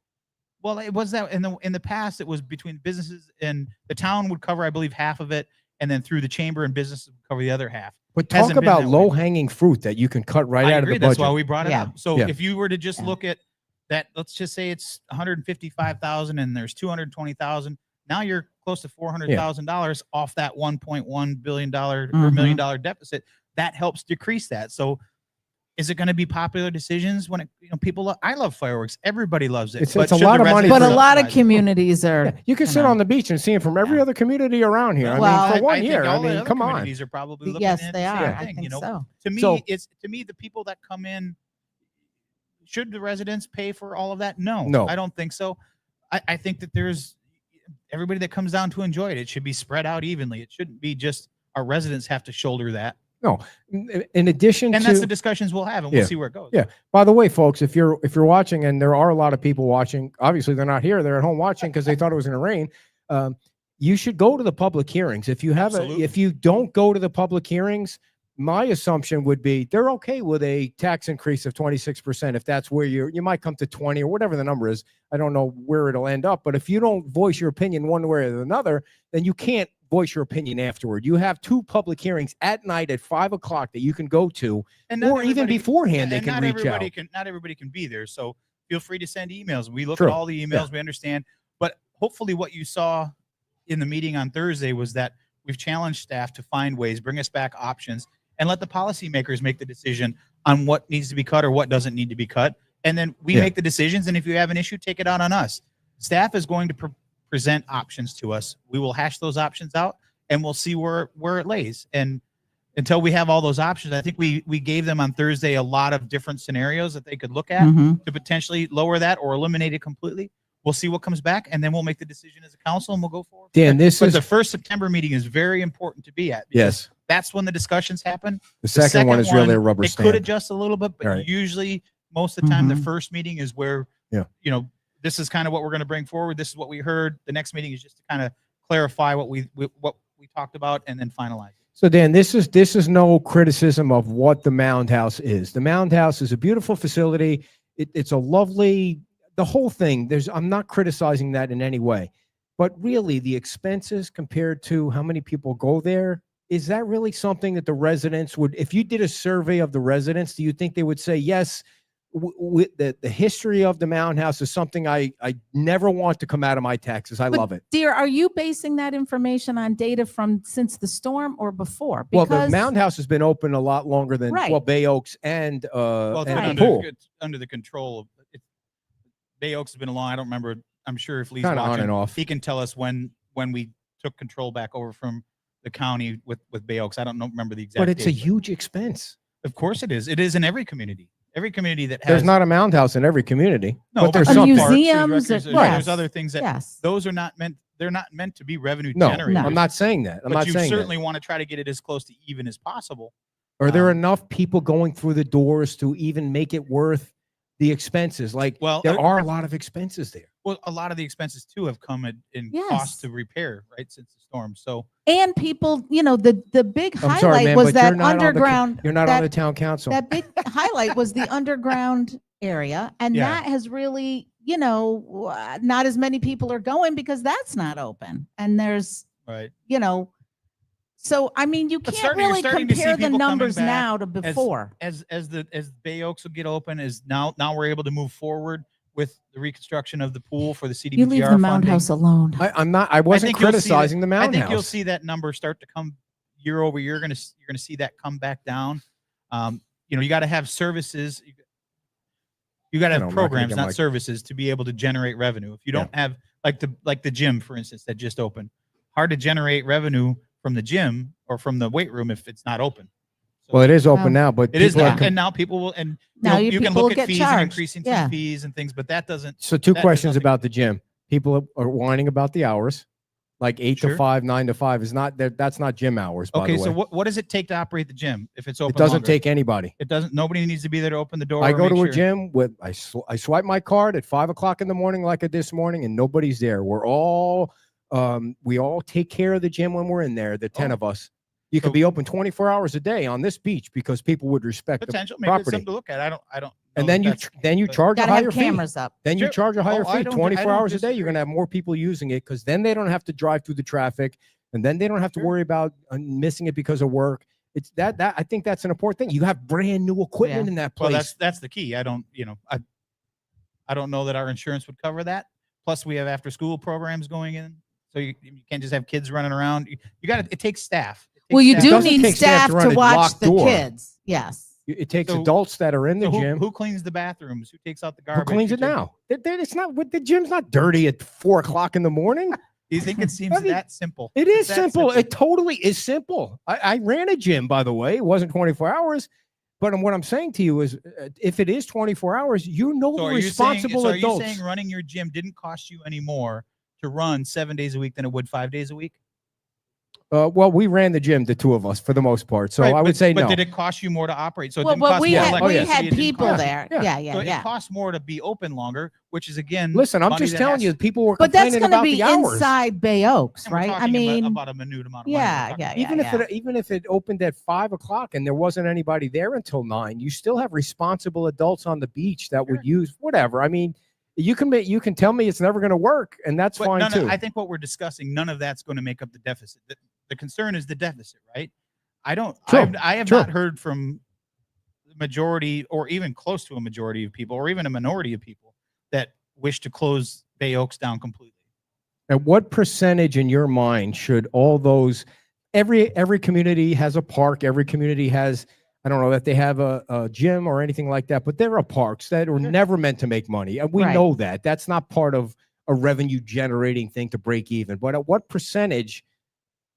Well, it was that in the past, it was between businesses and the town would cover, I believe, half of it. and then through the chamber and business cover the other half. But Hasn't talk been about that way. low hanging fruit that you can cut right I out agree. of the That's budget. why we brought it Yeah. up. So Yeah. if you were to just Yeah. look at that, let's just say it's 155,000 and there's 220,000. Now you're close to $400,000 off that $1.1 billion or $1 million deficit. That helps decrease that. So is it going to be popular decisions when people I love fireworks. Everybody loves it. It's But a should lot the of money residents But a for- lot of subsidize it? communities are. Yeah, you can sit know. on the beach and see it from every Yeah. other community around here. Well, I mean, for I one think year. I all the mean, other come on. communities are probably looking Yes, at they the are. same I thing, think so. To me, So- to me the people that come in, should the residents pay for all of that? No, No. I don't think so. I think that there's everybody that comes down to enjoy it. It should be spread out evenly. It shouldn't be just our residents have to shoulder that. In addition And to that's the discussions we'll have, and Yeah. we'll see where it goes. Yeah. By the way, folks, if you're watching, and there are a lot of people watching, obviously they're not here, they're at home watching because they thought it was going to rain. You should go to the public hearings. If you have Absolutely. if you don't go to the public hearings, my assumption would be they're okay with a tax increase of 26%. If that's where you might come to 20 or whatever the number is. I don't know where it'll end up, but if you don't voice your opinion one way or another, then you can't voice your opinion afterward. You have 2 public hearings at night at 5 o'clock that you can go to, And not or even everybody- beforehand they and can not reach everybody out. not everybody can be there. So feel free to send emails. We look True. at all the emails, we understand. But hopefully what you saw in the meeting on Thursday was that we've challenged staff to find ways, bring us back options, and let the policymakers make the decision on what needs to be cut or what doesn't need to be cut. And then we Yeah. make the decisions. And if you have an issue, take it out on us. Staff is going to present options to us. We will hash those options out and we'll see where it lays. And until we have all those options, I think we gave them on Thursday a lot of different scenarios that they could look at Mhm. to potentially lower that or eliminate it completely. We'll see what comes back, and then we'll make the decision as a council, and we'll go forward. Dan, this But is the first September meeting is very important to be at. because yes. that's when the discussions happen. The second one is really a rubber It stamp. could adjust a little bit, but Right. usually, most of the time, the Mhm. first meeting is where Yeah. this is kind of what we're going to bring forward. This is what we heard. The next meeting is just to kind of clarify what we talked about, and then finalize it. So Dan, this is no criticism of what the Mound House is. The Mound House is a beautiful facility. It's a lovely, the whole thing. I'm not criticizing that in any way, but really the expenses compared to how many people go there, is that really something that the residents would, if you did a survey of the residents, do you think they would say, yes, the history of the Mound House is something I never want to come out of my taxes. I But love it. Dear, are you basing that information on data from since the storm or before? Well, the Mound House has been open a lot longer than Right. well, Bay Oaks and Well, it's been Right. under, it's under the control of Bay Oaks has been along. I don't remember. I'm sure if Lee's Kinda on watching, and off. he can tell us when we took control back over from the county with Bay Oaks. I don't remember the exact. But it's a date, huge expense. Of course, it is. It is in every community. Every community that has. There's not a Mound House in every community, no, but there's A some museum- parts. museums there's, or- there's yes. other things that Yes. those are not meant. They're not meant to be revenue No, generators. I'm not saying that. I'm but not you saying certainly want to try to get it as close to even as possible. that. Are there um, enough people going through the doors to even make it worth the expenses? Like, Well, there are a lot of expenses there. Well, a lot of the expenses too have come in Yes. cost to repair, right, since the storm. So And people, the big I'm sorry, highlight man, was but that you're not on the underground. You're not that, on the town council. That big highlight was the underground area. And Yeah. that has really, not as many people are going because that's not open. And there's, right. so I mean, you But can't you're really starting to see compare the people coming numbers back now to before. As Bay Oaks will get open, is now we're able to move forward with the reconstruction of the pool for the CDBGR You leave the Mound funding. House alone. I wasn't think you'll see that- criticizing the I Mound think House. you'll see that number start to come year over year. You're gonna see that come back down. You got to have services. You got to I have know, I'm not gonna programs, get not my- services, to be able to generate revenue. If you don't have like the gym, for instance, that just opened, hard to generate revenue from the gym or from the weight room if it's not open. So Well, it is open Well, now, but it is people are now, com- and now people will, and Now you can people look will at get fees and charged. increasing Yeah. some fees and things, but that doesn't. So two that has questions nothing- about the gym. People are whining about the hours, like 8 to Sure. 5, 9 to 5 is not that. That's not gym hours. By Okay, the way. so what does it take to operate the gym if it's open? It doesn't longer? take anybody. It doesn't. Nobody needs to be there to open the door. I or go to make a sure. gym with I swipe my card at 5 o'clock in the morning, like I did this morning, and nobody's there. We're all we all take care of the gym when we're in there. The 10 Oh. of us. You could So- be open 24 hours a day on this beach because people would respect the Potential. Maybe it's property. something to look at. I don't. And know then that you but- charge a Gotta higher have fee. cameras up. Then you Sure. charge a higher Oh, I fee. don't- 24 I don't hours a day, you're disagree. going to have more people using it because then they don't have to drive through the traffic. and then they don't have to Sure. worry about missing it because of work. It's that I think that's an important thing. You have brand new equipment in that Well, place. that's the key. I don't know that our insurance would cover that. Plus, we have after school programs going in, so you can't just have kids running around. You got it takes staff. Well, you It do doesn't need take staff staff to run to a watch locked the door. kids. Yes. It takes So- adults that are in the So gym. who cleans the bathrooms? Who takes out the Who garbage? cleans Who it takes- now? It's not. The gym's not dirty at 4:00 in the morning. Do you think it seems I mean, that simple? It It's is that simple. It totally is simple. I ran a gym, by the way. It wasn't 24 hours. But what I'm saying to you is, if it is 24 hours, you know So the are you saying? responsible So are you adults. saying running your gym didn't cost you any more to run 7 days a week than it would 5 days a week? Well, we ran the gym, the two of us, for the most part. So Right, I would say but no. did it cost you more to operate? So it Well, didn't but cost we more yeah. had Oh, we yeah. electricity, had it didn't people cost- there. Yeah. Yeah. So it costs more to be open longer, which is again. Listen, I'm money just that telling has- you, people were But that's complaining going to about be the hours. inside Bay Oaks, and we're right? I talking mean, about a minute amount of money. We're yeah, talking- yeah, yeah. Even if it opened at 5:00 and there wasn't anybody there until 9, you still have responsible adults on the beach that would use whatever. I mean, you can tell me it's never going to work, and that's But fine too. I think what we're discussing, none of that's going to make up the deficit. The concern is the deficit, right? Sure, I have sure. not heard from the majority or even close to a majority of people or even a minority of people that wish to close Bay Oaks down completely. And what percentage in your mind should all those every community has a park, every community has, I don't know that they have a gym or anything like that, but there are parks that are never meant to make money. And we Right. know that. That's not part of a revenue generating thing to break even. But at what percentage,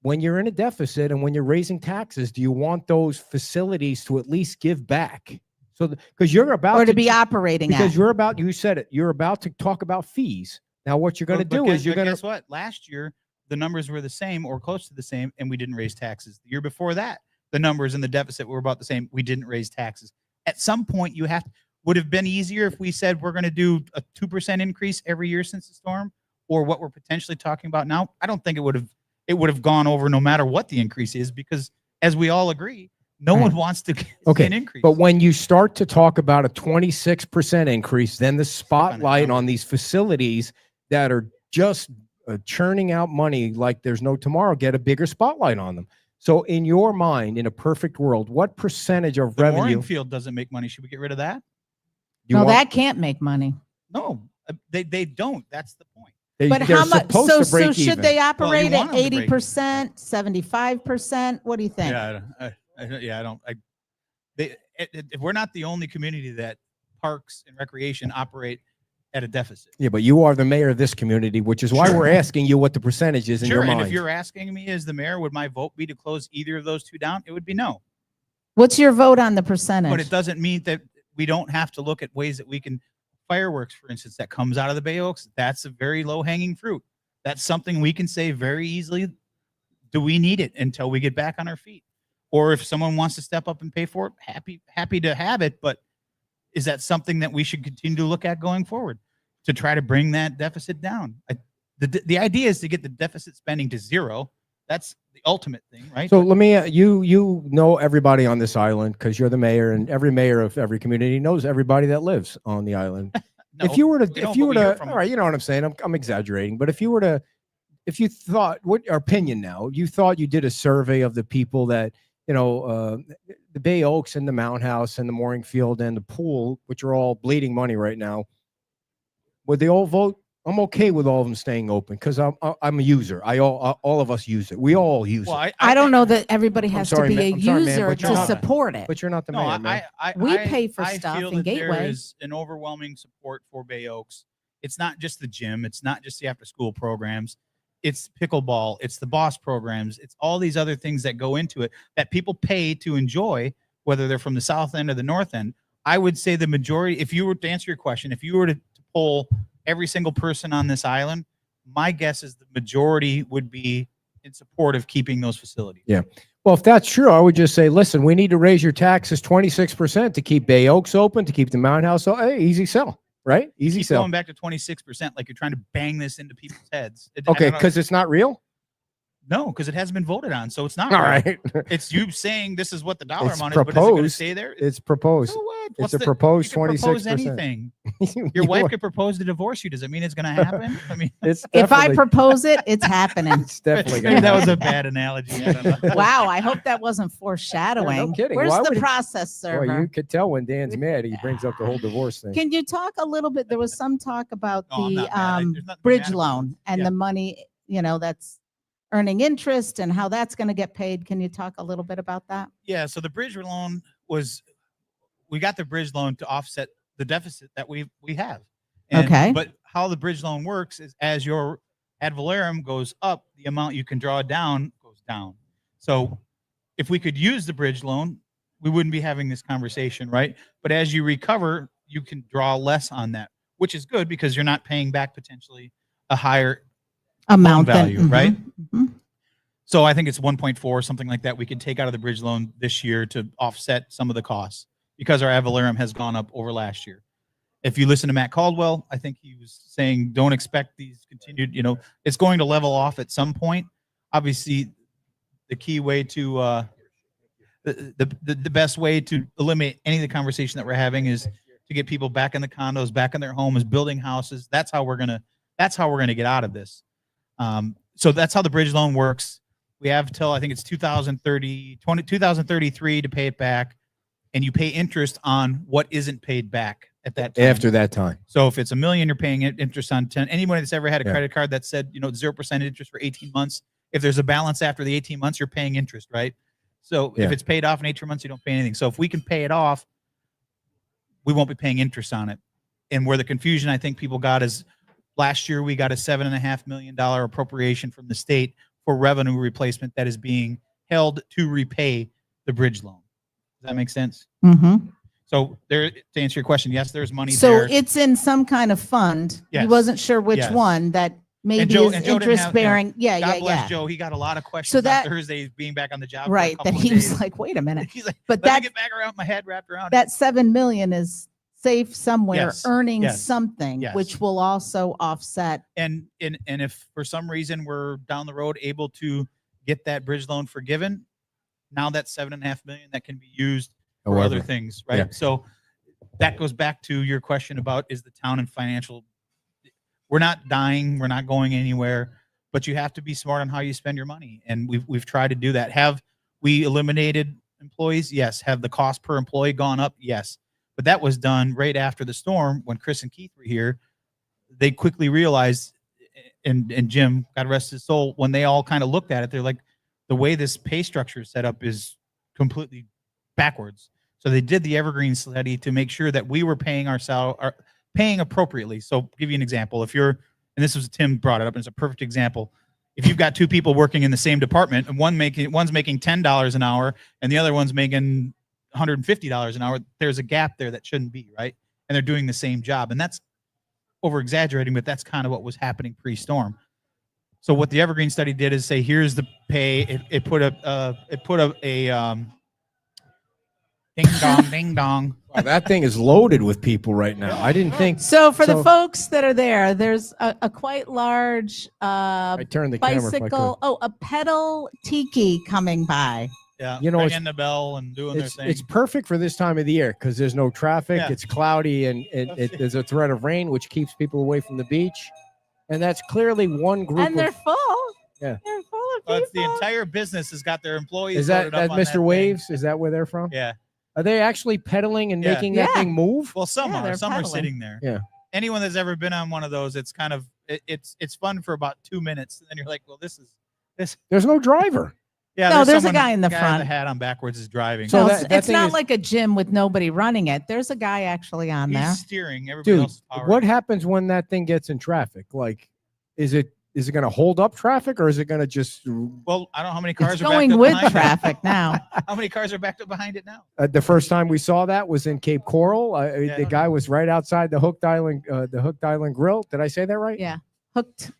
when you're in a deficit and when you're raising taxes, do you want those facilities to at least give back? So because you're about or to be operating because at. you said it, you're about to talk about fees. Now what you're going to But do guess- is you're but going to guess what? Last year the numbers were the same or close to the same, and we didn't raise taxes. The year before that, the numbers in the deficit were about the same. We didn't raise taxes. At some point, would have been easier if we said we're going to do a 2% increase every year since the storm, or what we're potentially talking about now. I don't think it would have gone over no matter what the increase is, because as we all agree, no one wants to see an increase. But when you start to talk about a 26% increase, then the spotlight on these facilities that are just churning out money like there's no tomorrow get a bigger spotlight on them. So in your mind, in a perfect world, what percentage of the revenue mooring field doesn't make money. Should we get rid of that? you No, want? that can't make money. No, they don't. That's the point. But They're how much? supposed So to break should even. they operate want at them to break even. 80%, 75%? What do you think? If we're not the only community that parks and recreation operate at a deficit. Yeah, but you are the mayor of this community, which is why Sure. we're asking you what the percentage is in Sure, your and mind. if you're asking me as the mayor, would my vote be to close either of those two down? It would be no. What's your vote on the percentage? But it doesn't mean that we don't have to look at ways that we can fireworks, for instance, that comes out of the Bay Oaks. That's a very low hanging fruit. That's something we can say very easily. Do we need it until we get back on our feet? Or if someone wants to step up and pay for it, happy to have it. But is that something that we should continue to look at going forward to try to bring that deficit down? The idea is to get the deficit spending to zero. That's the ultimate thing, right? So let me, you know everybody on this island because you're the mayor, and every mayor of every community knows everybody that lives on the island. No, if you were we to, don't, if you but were we hear to, from all right, you know what I'm saying? I'm exaggerating, but if you thought, what your opinion now, you thought you did a survey of the people that, the Bay Oaks and the Mountain House and the mooring field and the pool, which are all bleeding money right now, would they all vote? I'm okay with all of them staying open because I'm a user. All of us use it. We all use well, it. I don't know that everybody has sorry, to be a I'm sorry, man, user but you're to not- support it. But you're not the No, mayor, man. We pay for I stuff feel in that Gateway. There is an overwhelming support for Bay Oaks. It's not just the gym. It's not just the after-school programs. It's pickleball. It's the boss programs. It's all these other things that go into it that people pay to enjoy, whether they're from the south end or the north end. I would say the majority, if you were to answer your question, if you were to poll every single person on this island, my guess is the majority would be in support of keeping those facilities. Yeah. Well, if that's true, I would just say, listen, we need to raise your taxes 26% to keep Bay Oaks open, to keep the Mountain House open. Hey, easy sell, right? Easy Keep sell. going back to 26%, like you're trying to bang this into people's heads. I Okay, don't know. because it's not real. No, because it hasn't been voted on, so it's not. All right. right. It's you saying this is what the dollar It's amount is, but is it going to proposed. stay there? It's proposed. So what? It's a proposed you can propose 26%. anything. Your wife could propose to divorce you. Does it mean it's going to happen? I mean, It's If I definitely- propose it, it's happening. it's definitely maybe gonna that was a happen. bad analogy. I don't know. Wow, I hope that wasn't foreshadowing. Yeah, no kidding. Where's Why the would he- process server? Well, you could tell when Dan's mad. He brings up the whole divorce thing. Can you talk a little bit? There was some talk about No, I'm the not mad. There's nothing to be bridge mad about. loan and Yeah. the money, that's earning interest and how that's going to get paid. Can you talk a little bit about that? Yeah. So the bridge loan we got the bridge loan to offset the deficit that we have. Okay. But how the bridge loan works is as your ad valorem goes up, the amount you can draw down goes down. So if we could use the bridge loan, we wouldn't be having this conversation, right? But as you recover, you can draw less on that, which is good because you're not paying back potentially a higher Amount value, right? mhm. So I think it's 1.4, something like that. We could take out of the bridge loan this year to offset some of the costs because our ad valorem has gone up over last year. If you listen to Matt Caldwell, I think he was saying, don't expect these continued, it's going to level off at some point. Obviously, the key way to, the best way to eliminate any of the conversation that we're having is to get people back in the condos, back in their homes, building houses. That's how we're going to get out of this. So that's how the bridge loan works. We have till I think it's 2033 to pay it back, and you pay interest on what isn't paid back at that time. After that time. So if it's $1 million, you're paying interest on 10. Anyone that's ever had a Yeah. credit card that said 0% interest for 18 months, if there's a balance after the 18 months, you're paying interest, right? So Yeah. if it's paid off in 18 months, you don't pay anything. So if we can pay it off, we won't be paying interest on it. And where the confusion I think people got is last year we got a $7.5 million appropriation from the state for revenue replacement that is being held to repay the bridge loan. Does that make sense? Mhm. So there, to answer your question, yes, there's money So there. it's in some kind of fund. He Yes. wasn't sure which Yes. one that maybe Joe- is and Joe didn't interest have- bearing. Yeah, God yeah, bless yeah. Joe. He got a lot of questions So that- on Thursday being back on the job. for a Right. That couple of he was days. like, wait a minute. He's like, But let me that get back around my head wrapped around it. that 7 million is safe somewhere Yes, earning yes, something, yes. which will also offset. And if for some reason we're down the road able to get that bridge loan forgiven, now that's $7.5 million that can be used for other However, things, right? yeah. So that goes back to your question about is the town in financial. We're not dying, we're not going anywhere, but you have to be smart on how you spend your money, and we've tried to do that. Have we eliminated employees? Yes. Have the cost per employee gone up? Yes. But that was done right after the storm when Chris and Keith were here. They quickly realized, and Jim, God rest his soul, when they all kind of looked at it, they're like, the way this pay structure is set up is completely backwards. So they did the Evergreen study to make sure that we were paying paying appropriately. So I'll give you an example. If you're, and this was Tim brought it up, and it's a perfect example. If you've got two people working in the same department and one's making $10 an hour and the other one's making $150 an hour, there's a gap there that shouldn't be, right? And they're doing the same job. And that's over exaggerating, but that's kind of what was happening pre-storm. So what the Evergreen study did is say, here's the pay. It put a ding dong, ding dong. Wow, that thing is loaded with people right now. I didn't think. So for the So- folks that are there, there's a quite large I turned the camera if I could. bicycle. Oh, a pedal tiki coming by. Yeah, You know, ringing the bell and doing their It's, thing. it's perfect for this time of the year because there's no traffic. Yeah. It's cloudy and there's a threat of rain, which keeps people away from the beach. And that's clearly one group. And they're full. Yeah. They're full of Well, it's the people. entire business has got their employees. Is that loaded up on Mr. thing. Waves? Is that where they're from? Yeah. Are they actually pedaling and Yeah. making that Yeah. thing move? Well, some Yeah, are. they're Some are pedaling. sitting there. Yeah. Anyone that's ever been on one of those, it's kind of it's fun for about 2 minutes, and then you're like, well, this. There's no driver. Yeah. No, there's a someone- guy in the guy front. with the hat on backwards is driving. So No, that it's thing not is- like a gym with nobody running it. There's a guy actually on He's there. steering. Everybody Dude, else is powering. what happens when that thing gets in traffic? Like, is it going to hold up traffic or is it going to just Well, I don't know how many cars It's are going backed up with behind traffic now. it. How many cars are backed up behind it now? the first time we saw that was in Cape Coral. Yeah. The guy was right outside the Hooked Island Grill. Did I say that right? Yeah. Hooked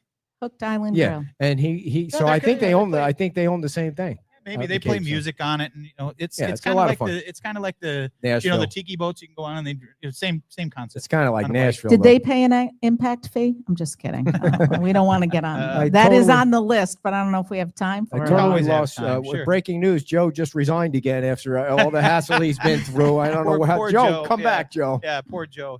Island Yeah. Grill. And he No, so they're I think good. they Yeah, own they're I think they own the same thing. Maybe they play music on it, and it's Yeah, it's kind a lot of of like fun. it's kind of like the Nashville. the tiki boats you can go on, and same concept. It's kind of like on a bike. Nashville. Did though. they pay an impact fee? I'm just kidding. We don't want to get on. I That is totally- on the list, but I don't know if we have time I for totally it. always have lost. time, With sure. breaking news: Joe just resigned again after all the hassle he's been through. I don't know how. Poor Joe, Joe, come yeah. back, Joe. Yeah, poor Joe.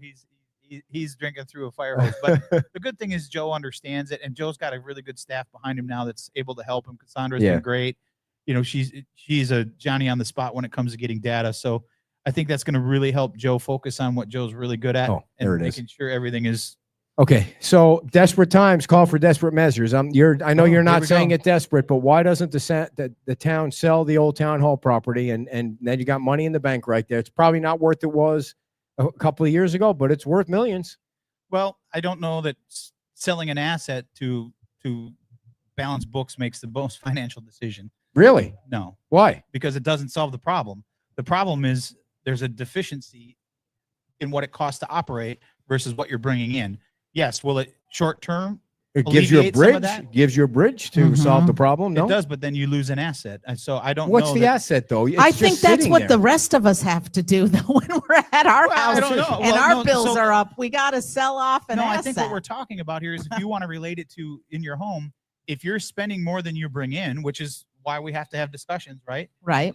He's drinking through a fire hose. But the good thing is Joe understands it, and Joe's got a really good staff behind him now that's able to help him. Cassandra's Yeah. been great. She's a Johnny on the spot when it comes to getting data. So I think that's going to really help Joe focus on what Joe's really good at, Oh, and there it is. making sure everything is. Okay, so desperate times call for desperate measures. I know you're here not we saying go. it desperate, but why doesn't the town sell the old town hall property and then you got money in the bank right there? It's probably not worth it was a couple of years ago, but it's worth millions. Well, I don't know that selling an asset to balance books makes the most financial decision. Really? No, Why? because it doesn't solve the problem. The problem is there's a deficiency in what it costs to operate versus what you're bringing in. Yes, will it short term? It gives you a Alleviate some of bridge. that? Gives you a bridge to solve the problem. No, It does, but then you lose an asset. And so I don't What's know. the that- asset though? It's I just think that's sitting what there. the rest of us have to do though when we're at our Well, I house don't know. and Well, our no, bills so- are up. We got to sell off an No, asset. I think what we're talking about here is if you want to relate it to in your home, if you're spending more than you bring in, which is why we have to have discussions, right? Right.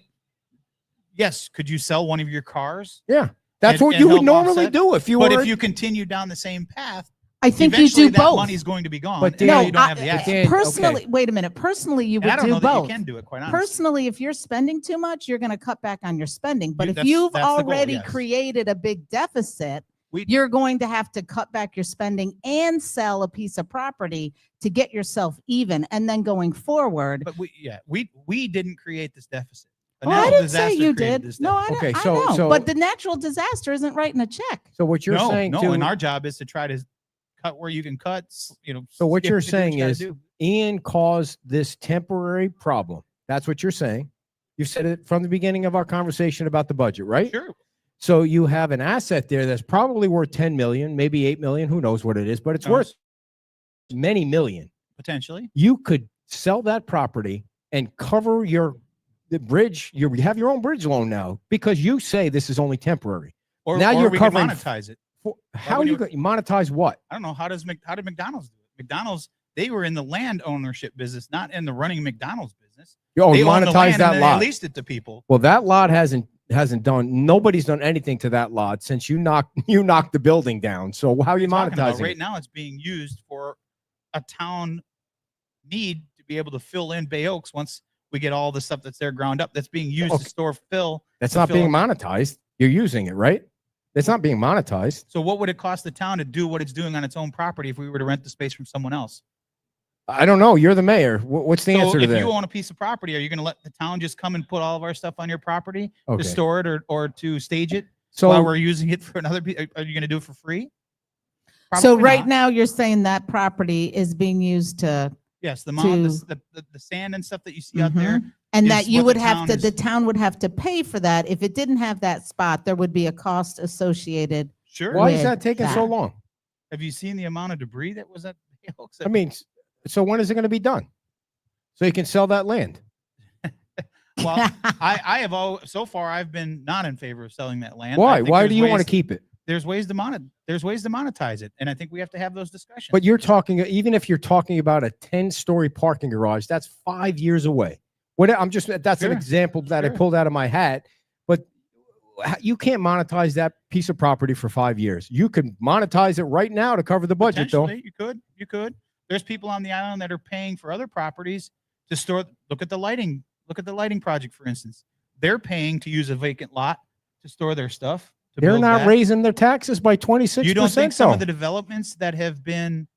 Yes. Could you sell one of your cars? Yeah, that's and- what and you would help normally offset? do if you But were. if you continue down the same path, I think you eventually do that both. money's going to be gone. But and now Dan- you don't have the but asset. Dan- personally, okay. wait a minute. Personally, you And I would don't do know that both. you can do it, quite honestly. Personally, if you're spending too much, you're going to cut back on your spending. But if That's you've the goal, already yes. created a big deficit, We- you're going to have to cut back your spending and sell a piece of property to get yourself even. And then going forward, But we didn't create this deficit. A well, I natural didn't say disaster you created did. this No, I, deficit. Okay, don't, I know. so- But the natural disaster isn't writing a check. So what you're saying no, too, and our job is to try to cut where you can cut. So what you you're have to do saying you gotta is do. Ian caused this temporary problem. That's what you're saying. You said it from the beginning of our conversation about the budget, right? Sure. So you have an asset there that's probably worth 10 million, maybe 8 million, who knows what it is, but it's No, worth many million. potentially. You could sell that property and cover the bridge. You have your own bridge loan now because you say this is only temporary. Or Now or you're we can covering- monetize it. How would are you you- going to monetize what? I don't know. How did McDonald's do it? McDonald's, they were in the land ownership business, not in the running McDonald's business. Oh, They owned the monetize land and that then lot. They leased it to people. Well, that lot hasn't done. Nobody's done anything to that lot since you knocked the building down. So how are you Talking about monetizing? right it? now, it's being used for a town need to be able to fill in Bay Oaks once we get all the stuff that's there ground up. That's being used Okay. to store fill. That's to not fill being in- monetized. You're using it, right? It's not being monetized. So what would it cost the town to do what it's doing on its own property if we were to rent the space from someone else? I don't know. You're the mayor. What's the So answer to if that? you own a piece of property, are you going to let the town just come and put all of our stuff on your property Okay. to store it or to stage it So while we're using it for another? Are you going to do it for free? So Probably right not. now you're saying that property is being used to, yes, the mound, to- the sand and stuff that you see out there. Mhm. and is that you what would the have town to, is- the town would have to pay for that. If it didn't have that spot, there would be a cost associated. Sure. why is with that taking so that. long? Have you seen the amount of debris that was at Bay Oaks? I mean, so when is it going to be done? So you can sell that land. well, I have so far I've been not in favor of selling that land. I Why? think Why there's do you want to ways- keep it? There's ways to monetize it, and I think we have to have those discussions. But you're talking, even if you're talking about a 10-story parking garage, that's 5 years away. That's an Sure. example that I Sure. pulled out of my hat. But you can't monetize that piece of property for 5 years. You could monetize it right now to cover the budget, though. Potentially, you could. There's people on the island that are paying for other properties to store. Look at the lighting. Look at the lighting project, for instance. They're paying to use a vacant lot to store their stuff. They're not raising their taxes by 26%. You don't think some though? of the developments that have been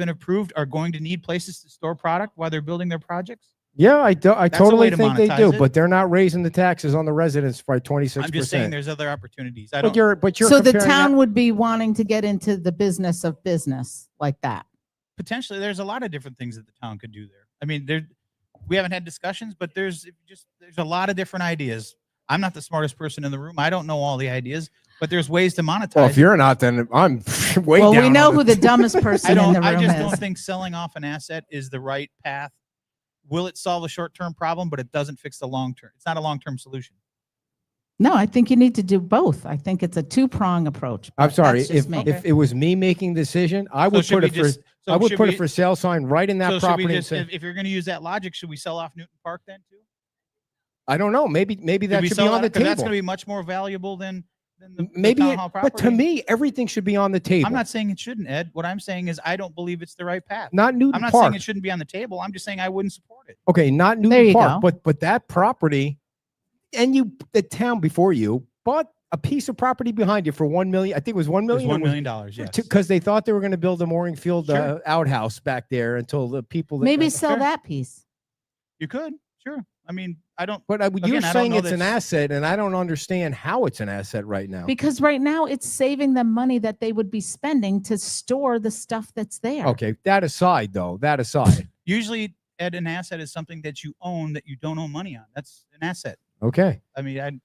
approved are going to need places to store product while they're building their projects? Yeah, I a way totally to think they monetize do, it. but they're not raising the taxes on the residents by 26%. I'm just saying there's other opportunities. but you're So the comparing town that- would be wanting to get into the business of business like that. potentially there's a lot of different things that the town could do there. I mean, we haven't had discussions, but there's a lot of different ideas. I'm not the smartest person in the room. I don't know all the ideas, but there's ways to monetize. Well, if you're not, then I'm way Well, down we know on who it. the dumbest person in the room I just is. don't think selling off an asset is the right path. will it solve a short-term problem, but it doesn't fix the long-term. It's not a long-term solution. No, I think you need to do both. I think it's a two-prong approach. I'm but sorry. that's just me. If it was me making the decision, I would should put we it for just- so I would should put we- a for sale sign right in that So should we property and just, say, if you're going to use that logic, should we sell off Newton Park then too? I don't know. Maybe that we should be sell on the that? 'Cause table. That's going to be much more valuable than the Maybe, town hall but to property. me, everything should be on the table. I'm not saying it shouldn't, Ed. What I'm saying is I don't believe it's the right path. Not Newton I'm not Park. saying it shouldn't be on the table. I'm just saying I wouldn't support it. Okay, not There Newton you Park, go. but that property, and the town before you bought a piece of property behind you for $1 million. I think it was $1 There's million. $1 million, yes. Because they thought they were going to build a mooring field Sure. outhouse back there until the people. That, Maybe sell Sure. that piece. You could, sure. I mean, I don't. But Again, you're I don't saying know it's an that's- asset, and I don't understand how it's an asset right now. Because right now it's saving them money that they would be spending to store the stuff that's there. Okay, that aside, though, that aside. Usually, Ed, an asset is something that you own that you don't owe money on. That's an asset. Okay, I mean,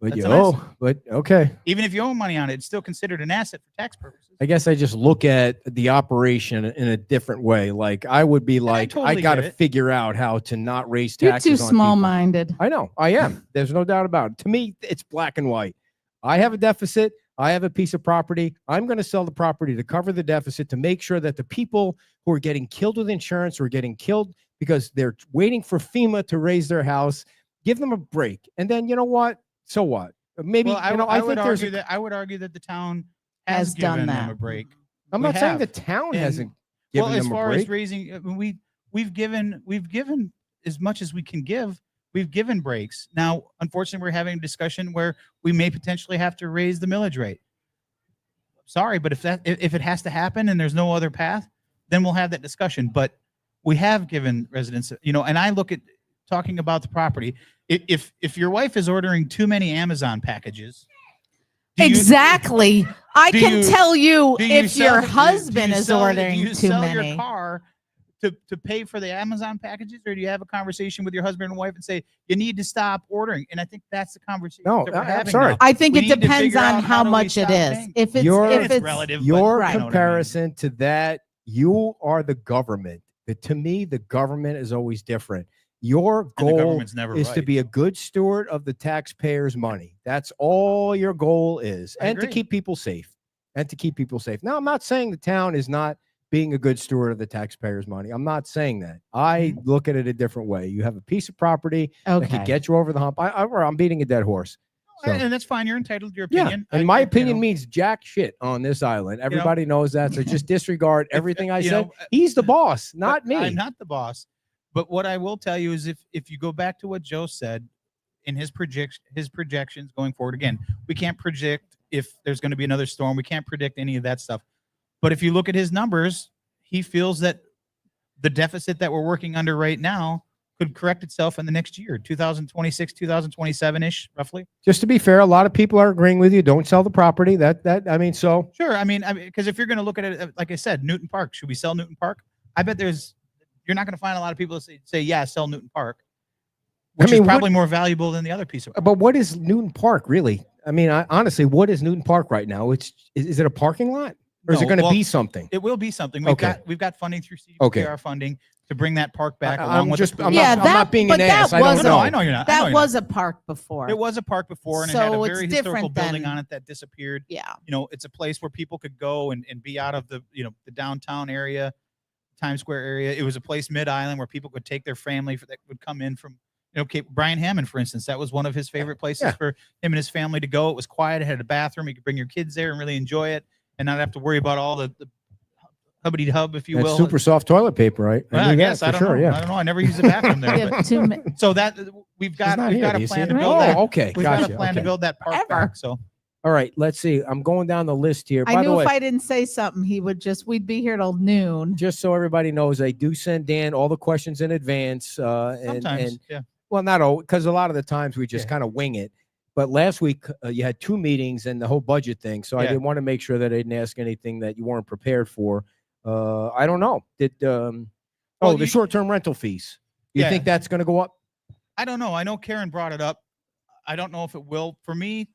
but That's an but okay. even if you own money on it, it's still considered an asset for tax purposes. I guess I just look at the operation in a different way. Like I would be I like, I totally got to get it. figure out how to not raise You're taxes. too on people. small-minded. I know, I am. There's no doubt about it. To me, it's black and white. I have a deficit. I have a piece of property. I'm going to sell the property to cover the deficit to make sure that the people who are getting killed with insurance or getting killed because they're waiting for FEMA to raise their house, give them a break. And then you know what? So what? Maybe Well, I think there's. I would argue that the town Has has done given them that. a break. I'm we not saying the have. town And- hasn't given Well, as them a far break. as raising, I mean, we've given as much as we can give. We've given breaks. Now, unfortunately, we're having a discussion where we may potentially have to raise the millage rate. Sorry, but if it has to happen and there's no other path, then we'll have that discussion. But we have given residents, and I look at talking about the property. If your wife is ordering too many Amazon packages, do you- Exactly. I do can you- tell you do you if sell- your do you husband is sell- do ordering you too sell many. your car to pay for the Amazon packages, or do you have a conversation with your husband and wife and say you need to stop ordering? And I think that's the conversation No, that we're I'm having sorry. now. I think We it need to depends figure on out how do we much it stop is. paying? If it's Your- if It's it's relative. Your but you know what I mean. comparison to that, you are the government. To me, the government is always different. Your And the goal government's never is to right. be a good steward of the taxpayers' money. That's all your goal is, I and to agree. keep people safe. Now, I'm not saying the town is not being a good steward of the taxpayers' money. I'm not saying that. I look at it a different way. You have a piece of property that okay. could get you over the hump. I'm beating a dead horse. So, And that's fine. You're entitled to your yeah, opinion. and I- my you opinion know, means jack shit on this island. Everybody knows that. So just disregard everything I you said. know, He's the boss, but not me. I'm not the boss. But what I will tell you is if you go back to what Joe said in his projections going forward, again, we can't predict if there's going to be another storm. We can't predict any of that stuff. But if you look at his numbers, he feels that the deficit that we're working under right now could correct itself in the next year, 2026, 2027-ish, roughly. Just to be fair, a lot of people are agreeing with you. Don't sell the property. So Sure. I mean, because if you're going to look at it, like I said, Newton Park, should we sell Newton Park? I bet you're not going to find a lot of people that say, yeah, sell Newton Park, which mean, is probably more valuable than the other piece of property. but what is Newton Park really? I mean, honestly, what is Newton Park right now? Is it a parking lot, or is it No, going to well, be something? It will be something. Okay. We've got funding through CDBR Okay. funding to bring that park back I'm along with just- the I'm pool. not- Yeah, I'm not being but an that ass. I don't was know. I know you're not. I know That you're was not. a park before. It was a park before and it had So a it's very historical different building than- on it that disappeared. Yeah. It's a place where people could go and be out of the downtown area, Times Square area. It was a place mid-island where people could take their family that would come in from, Brian Hammond, for instance. That was one of his favorite places Yeah. for him and his family to go. It was quiet. It had a bathroom. You could bring your kids there and really enjoy it and not have to worry about all the hubbity hub, if you That's will. super soft toilet paper, right? Well, knew I that guess for I don't sure. know. Yeah. I don't know. I never used the bathroom We there. have But, too so that we've got He's not here. a Do you see plan him? to build Oh, that. okay. We've got Gotcha. a plan to Okay. build that park Forever. back. So All right, let's see. I'm going down the list here. I By knew the way, if I didn't say something, we'd be here till noon. just so everybody knows, I do send Dan all the questions in advance. sometimes, yeah. Well, not all, because a lot of the times we just Yeah. kind of wing it. But last week you had 2 meetings and the whole budget thing, so I Yeah. didn't want to make sure that I didn't ask anything that you weren't prepared for. I don't know. Well, The short-term rental fees. You Yeah. think that's going to go up? I don't know. I know Karen brought it up. I don't know if it will. For me,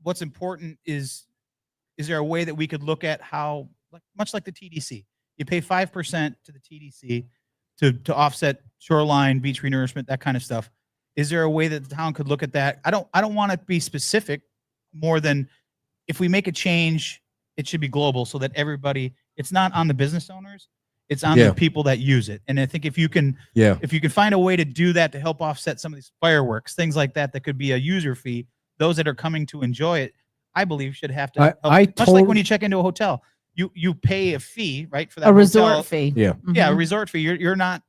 what's important is there a way that we could look at how, much like the TDC, you pay 5% to the TDC to offset shoreline, beach renourishment, that kind of stuff. Is there a way that the town could look at that? I don't want to be specific more than if we make a change, it should be global so that everybody, it's not on the business owners, it's on the people that use it. And I think if you can find a way to do that to help offset some of these fireworks, things like that, that could be a user fee, those that are coming to enjoy it, I believe should have to help. Much like when you check into a hotel, you pay a fee, right? For that resort fee. Yeah. Yeah, a resort fee. You're not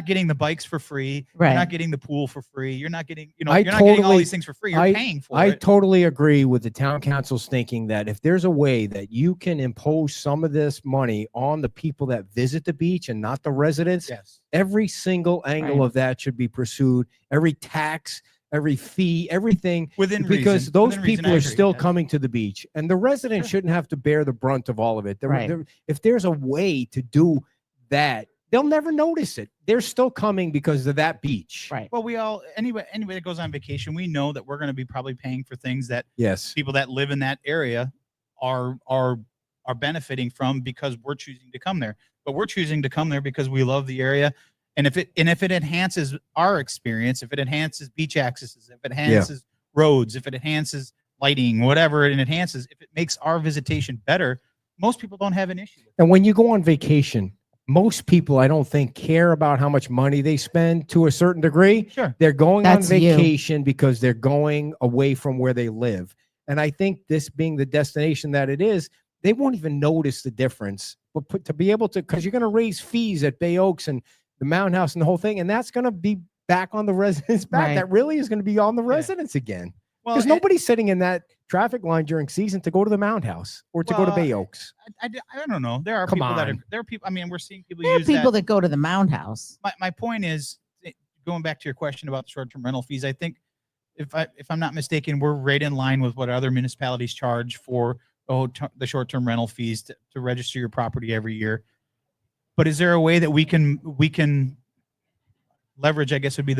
getting the bikes for free. Right. You're not getting the pool for free. You're not getting, not getting all these things for free. You're paying for it. I totally agree with the town council's thinking that if there's a way that you can impose some of this money on the people that visit the beach and not the residents, every single angle of that should be pursued. Every tax, every fee, everything, because those people are still coming to the beach, and the residents shouldn't have to bear the brunt of all of it. If there's a way to do that, they'll never notice it. They're still coming because of that beach. Right. Well, anybody that goes on vacation, we know that we're going to be probably paying for things that people that live in that area are benefiting from because we're choosing to come there. But we're choosing to come there because we love the area. And if it enhances our experience, if it enhances beach accesses, if it enhances roads, if it enhances lighting, whatever it enhances, if it makes our visitation better, most people don't have an issue with it. And when you go on vacation, most people, I don't think, care about how much money they spend to a certain degree. Sure. They're going on vacation because they're going away from where they live. And I think this being the destination that it is, they won't even notice the difference. But to be able to, because you're going to raise fees at Bay Oaks and the Mountain House and the whole thing, and that's going to be back on the residents' back. Right. That really is going to be on the residents again. Because nobody's sitting in that traffic line during season to go to the Mountain House or to go to Bay Oaks. I don't know. There are people. I mean, we're seeing people There are use people that go to the Mound House. My point is, going back to your question about the short-term rental fees, I think if I'm not mistaken, we're right in line with what other municipalities charge for the short-term rental fees to register your property every year. But is there a way that we can leverage, I guess would be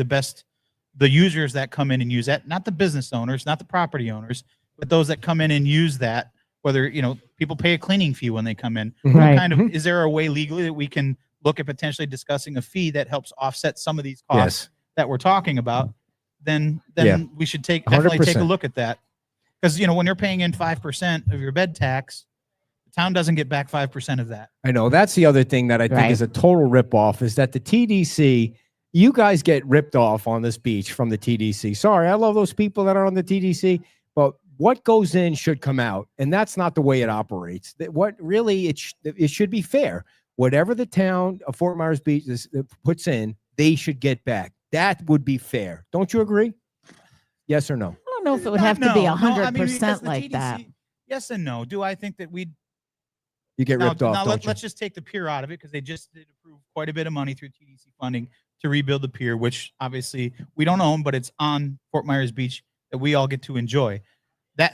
the users that come in and use that, not the business owners, not the property owners, but those that come in and use that, whether, people pay a cleaning fee when they come in. Right. Is there a way legally that we can look at potentially discussing a fee that helps offset some of these costs that we're talking about? Then we should definitely take a look at that. Because, when you're paying in 5% of your bed tax, the town doesn't get back 5% of that. I know. That's the other thing that I think is a total ripoff, is that the TDC, you guys get ripped off on this beach from the TDC. Sorry, I love those people that are on the TDC, but what goes in should come out, and that's not the way it operates. What really it should be fair. Whatever the town of Fort Myers Beach puts in, they should get back. That would be fair. Don't you agree? Yes or no? I don't know if it would have to be 100% like TDC, that. Yes and no. Do I think that you get ripped off? Let's just take the pier out of it, because they just did approve quite a bit of money through TDC funding to rebuild the pier, which obviously we don't own, but it's on Fort Myers Beach that we all get to enjoy.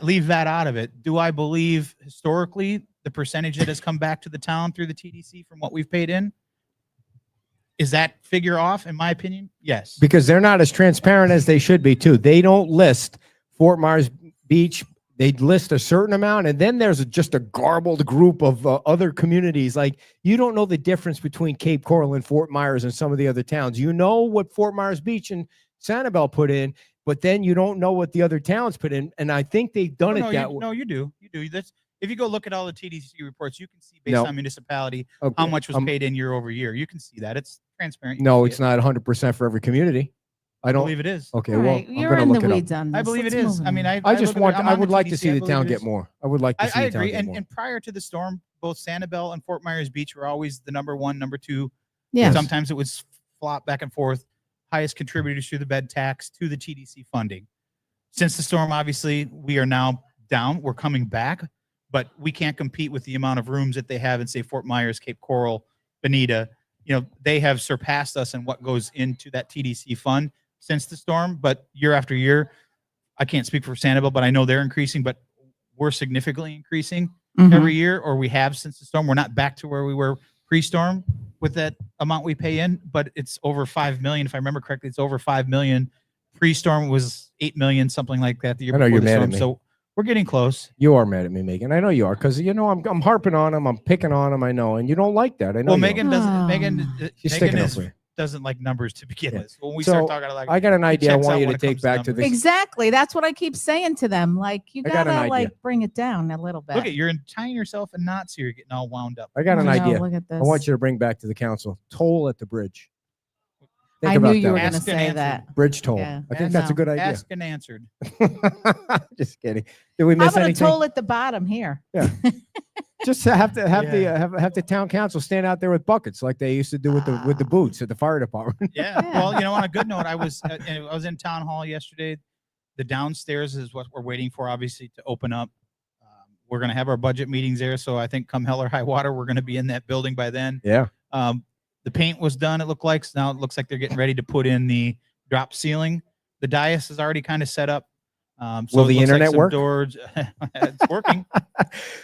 Leave that out of it. Do I believe historically the percentage that has come back to the town through the TDC from what we've paid in, is that figure off, in my opinion? Yes. Because they're not as transparent as they should be, too. They don't list Fort Myers Beach. They list a certain amount, and then there's just a garbled group of other communities. Like, you don't know the difference between Cape Coral and Fort Myers and some of the other towns. You know what Fort Myers Beach and Sanibel put in, but then you don't know what the other towns put in. And I think they've done it that way. No, you do. You do. If you go look at all the TDC reports, you can see based on municipality how much was paid in year over year. You can see that. It's transparent. No, it's not 100% for every community. I don't believe it is. Okay, All well, right, I'm you're going to in look the it weeds up. on this. I believe Let's it is. move I mean, on. I just want, I would like to TDC, see the town believe it get is. more. I would like to see I the town agree. get more. And prior to the storm, both Sanibel and Fort Myers Beach were always the number one, number two. Yes. Sometimes it was flop back and forth. Highest contributors to the bed tax, to the TDC funding. Since the storm, obviously, we are now down. We're coming back, but we can't compete with the amount of rooms that they have in, say, Fort Myers, Cape Coral, Bonita. They have surpassed us in what goes into that TDC fund since the storm. But year after year, I can't speak for Sanibel, but I know they're increasing, but we're significantly increasing every year, or we have since the storm. We're not back to where we were pre-storm with that amount we pay in, but it's over 5 million. If I remember correctly, it's over 5 million. Pre-storm was 8 million, something like that. The year I know before you're the mad storm. at me. So We're getting close. You are mad at me, Megan. I know you are, because you know I'm harping on him. I'm picking on him. I know, and you don't like that. I know. Well, you Megan don't. doesn't. Megan, She's Megan sticking up for you. doesn't like numbers to begin Yeah. with. So when we So, start talking like, I got an idea. I checks want out you when to it take comes to back to numbers. this. Exactly. That's what I keep saying to them. Like, you I got an gotta idea. like bring it down a little bit. look at you're tying yourself in knots here. You're getting all wound up. I got an I know, idea. Look at this. I want you to bring back to the council toll at the bridge. Think I about knew you that were one. going to Ask and say answer. that. Bridge toll. Yeah, I think I that's a know. good idea. Asked and answered. Just kidding. Did we How miss about a anything? toll at the bottom here? Just have to have Yeah. have the town council stand out there with buckets like they used to do with the boots at the fire department. Yeah. Yeah. Well, you know, on a good note, I was in town hall yesterday. The downstairs is what we're waiting for, obviously, to open up. We're going to have our budget meetings there, so I think come hell or high water, we're going to be in that building by then. Yeah. The paint was done. It looked like so now it looks like they're getting ready to put in the drop ceiling. The dais is already kind of set up. Will it the looks like internet some work? Doors, it's working.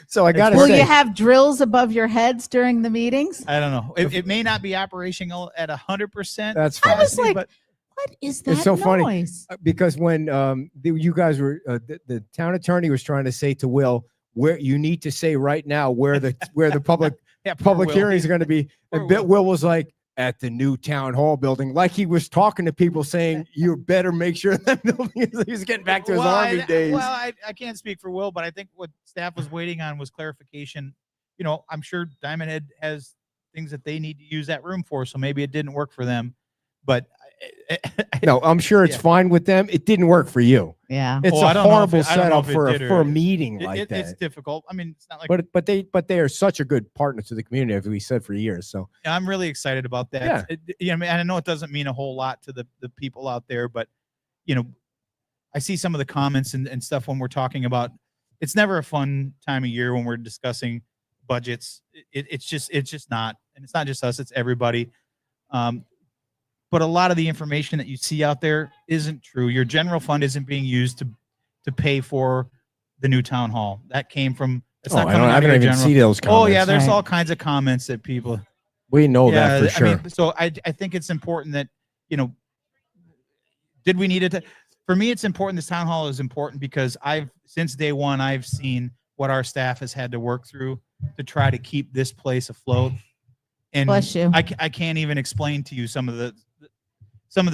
So I got to Will say, you have drills above your heads during the meetings? I don't know. It may not be operational at 100%. that's I fine. was like, but what is that It's so funny. noise? Because when you guys were the town attorney was trying to say to Will, where you need to say right now where the public yeah, poor public Will. hearings are going to be, Poor and Will. Will was like, at the new town hall building, like he was talking to people saying, you better make sure that building is, he's getting back to his army days. Well, I can't speak for Will, but I think what staff was waiting on was clarification. You know, I'm sure Diamond Head has things that they need to use that room for, so maybe it didn't work for them. But No, I'm sure it's Yeah. fine with them. It didn't work for you. Yeah. It's Oh, I a don't know if horrible it- I don't know setup if it for did a, or- for a meeting it- like it- that. it's difficult. I mean, it's not like But they are such a good partner to the community, as we said for years. So I'm really excited about that. Yeah. I mean, and I know it doesn't mean a whole lot to the people out there, but you know, I see some of the comments and stuff when we're talking about. It's never a fun time of year when we're discussing budgets. It's just not, and it's not just us; it's everybody. But a lot of the information that you see out there isn't true. Your general fund isn't being used to pay for the new town hall. That came from. It's not I coming out of don't your even general. see those comments. Oh yeah, there's Right. all kinds of comments that people. We know that for sure. I mean, so I think it's important that, you know, did we need it? For me, it's important. This town hall is important because since day one, I've seen what our staff has had to work through to try to keep this place afloat. And Bless you. I can't even explain to you some of the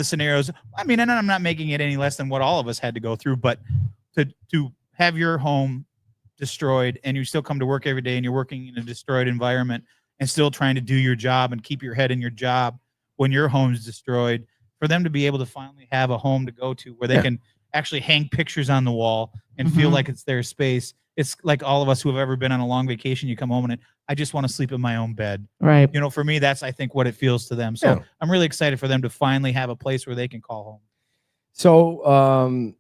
scenarios. I mean, and I'm not making it any less than what all of us had to go through, but to have your home destroyed and you still come to work every day and you're working in a destroyed environment and still trying to do your job and keep your head in your job when your home's destroyed, for them to be able to finally have a home to go to where they Yeah. can actually hang pictures on the wall and feel Mhm. like it's their space. It's like all of us who have ever been on a long vacation, you come home and I just want to sleep in my own bed. Right. You know, for me, that's, I think, what it feels to them. So Yeah. I'm really excited for them to finally have a place where they can call home. So,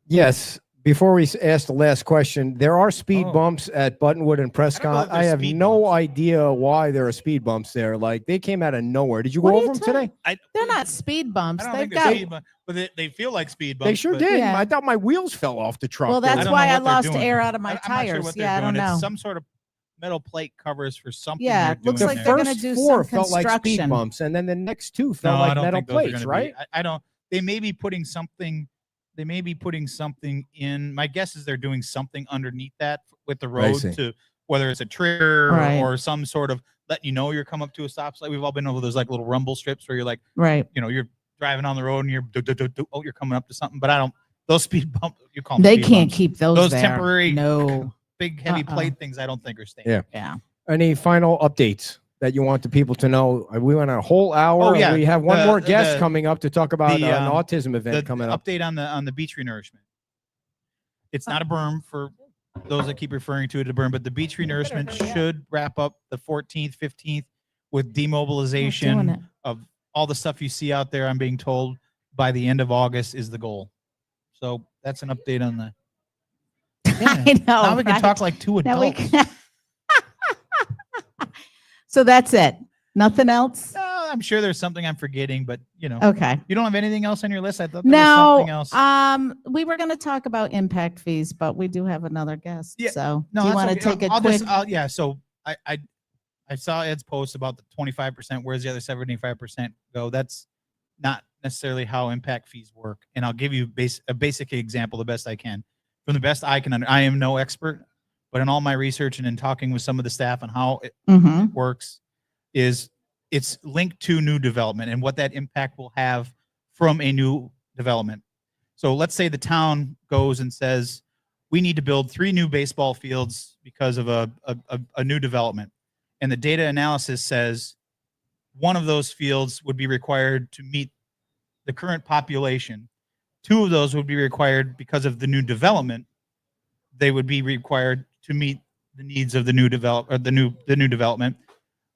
yes, before we ask the last question, there are speed Oh. bumps at Buttonwood and Prescott. if I there's have speed no bumps. idea why there are speed bumps there. Like they came out of nowhere. Did you What go are over you them today? They're not speed bumps. I don't They've think they're got. speed bumps, but they feel like speed bumps. They sure but did. Yeah. I thought my wheels fell off the truck. Well, They that's don't were- know why I what they're lost doing. air out of my I'm not tires. sure what Yeah, I they're don't doing. know. It's some sort of metal plate covers for something. Yeah, they're it looks doing like the there. they're gonna first do four some felt like speed construction. bumps, and then the next two No, felt I like don't metal think those are plates, gonna right? be. I don't. They may be putting something. They may be putting something in. My guess is they're doing something underneath that with the road see. to whether it's a trigger Right. or some sort of letting you know you're coming up to a stop sign. We've all been over those like little rumble strips where you're like, Right. you know, you're driving on the road and you're oh, you're coming up to something. But I don't. Those speed bumps, you call them They speed can't bumps. keep those. Those there. temporary- No. Big heavy Uh-uh. plate things. I don't think are staying. Yeah. Yeah. Any final updates that you want the people to know? We went a whole hour. Oh, yeah. We have one The- more guest the- coming up to talk about the, an autism event The coming up. update on the beach renourishment. It's not a berm for those that keep referring to it as a berm, but the beach renourishment should wrap up the 14th, 15th with Doing demobilization it. of all the stuff you see out there. I'm being told by the end of August is the goal. So that's an update on the. I know. Now we can right? talk like two Now we adults. can- So that's it. Nothing else. I'm sure there's something I'm forgetting, but you know, Okay. you don't have anything else on your list. I thought there was something else. We were going to talk about impact fees, but we do have another guest. Yeah, So No, do you that's want to okay. take a I'll quick? yeah. So I saw Ed's post about the 25%. Where's the other 75% go? That's not necessarily how impact fees work. And I'll give you a basic example the best I can. from the best I can, I am no expert, but in all my research and in talking with some of the staff on how it Mhm. works, is it's linked to new development and what that impact will have from a new development. So let's say the town goes and says, we need to build 3 new baseball fields because of a new development. And the data analysis says one of those fields would be required to meet the current population. 2 of those would be required because of the new development. They would be required to meet the needs of the new development.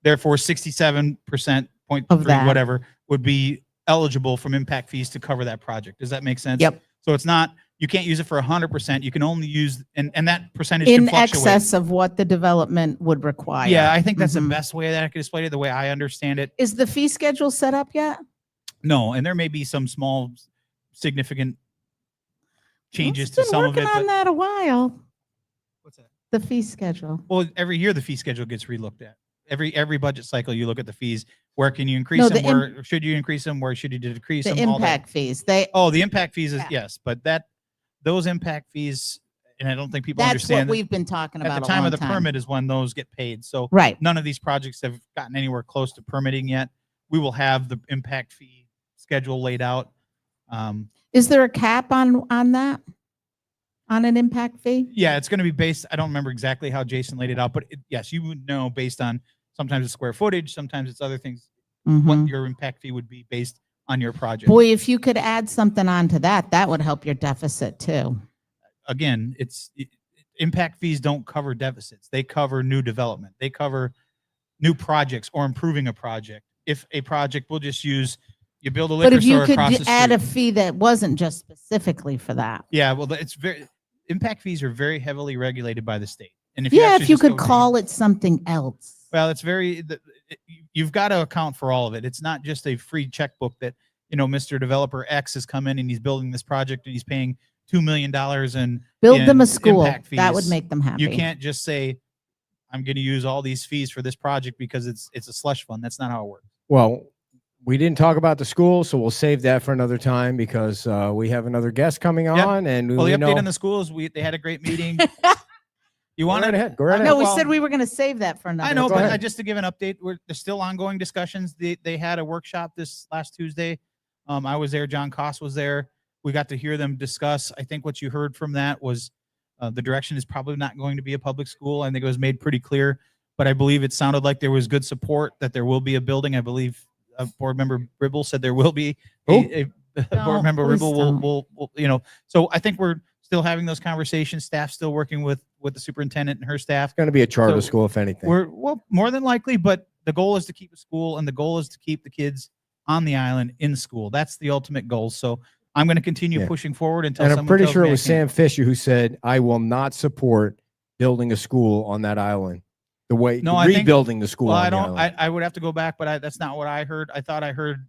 Therefore, 67% Of that. whatever would be eligible from impact fees to cover that project. Does that make sense? Yep. So it's not, you can't use it for 100%. You can only use, and that percentage In can fluctuate. excess of what the development would require. Yeah, I think that's the Mhm. best way that I can explain it, the way I understand it. Is the fee schedule set up yet? No, and there may be some small, significant changes It's to been some of working it. on But that a while. what's that? The fee schedule. Well, every year the fee schedule gets relooked at. Every budget cycle, you look at the fees. Where can you increase No, them? the Where should you increase them? Where should you decrease The them? All that. impact fees. They. Oh, the impact fees is Yeah. yes, but those impact fees, and I don't think people That's understand what we've been talking at about. the time of the permit is when those get paid. So Right. none of these projects have gotten anywhere close to permitting yet. We will have the impact fee schedule laid out. Is there a cap on that? On an impact fee? Yeah, it's going to be based. I don't remember exactly how Jason laid it out, but yes, you would know based on sometimes it's square footage, sometimes it's other things, what Mhm. your impact fee would be based on your project. Boy, if you could add something onto that, that would help your deficit too. Again, impact fees don't cover deficits. They cover new development. They cover new projects or improving a project. If a project, we'll just use, you build a But liquor if you store across could the add a street. fee that wasn't just specifically for that. Yeah, well, impact fees are very heavily regulated by the state. And if Yeah, actually if you just could go read- call it something else. Well, it's you've got to account for all of it. It's not just a free checkbook that, Mr. Developer X has come in and he's building this project and he's paying $2 million and Build them a school. impact That would fees. make them happy. You can't just say, I'm going to use all these fees for this project because it's a slush fund. That's not how it works. Well, we didn't talk about the school, so we'll save that for another time because we have another guest coming on. And Well, the we know, update on the schools, they had a great meeting. You go want right to? ahead. Go right No, ahead. we well- said we were going to save that for another. I know, Go but ahead. just to give an update, there's still ongoing discussions. They had a workshop this last Tuesday. I was there. John Koss was there. We got to hear them discuss. I think what you heard from that was the direction is probably not going to be a public school. I think it was made pretty clear, but I believe it sounded like there was good support that there will be a building. I believe board member Ribble said there will be a board member please Ribble don't. will. So I think we're still having those conversations. Staff still working with the superintendent and her staff. It's going to be a charter So school, if anything. We're more than likely, but the goal is to keep a school, and the goal is to keep the kids on the island in school. That's the ultimate goal. So I'm going to continue Yeah. pushing forward until And I'm someone pretty tells sure me it I was can't. Sam Fisher who said, I will not support building a school on that island. The way No, I think- rebuilding the school Well, on I the don't. island. I would have to go back, but that's not what I heard. I thought I heard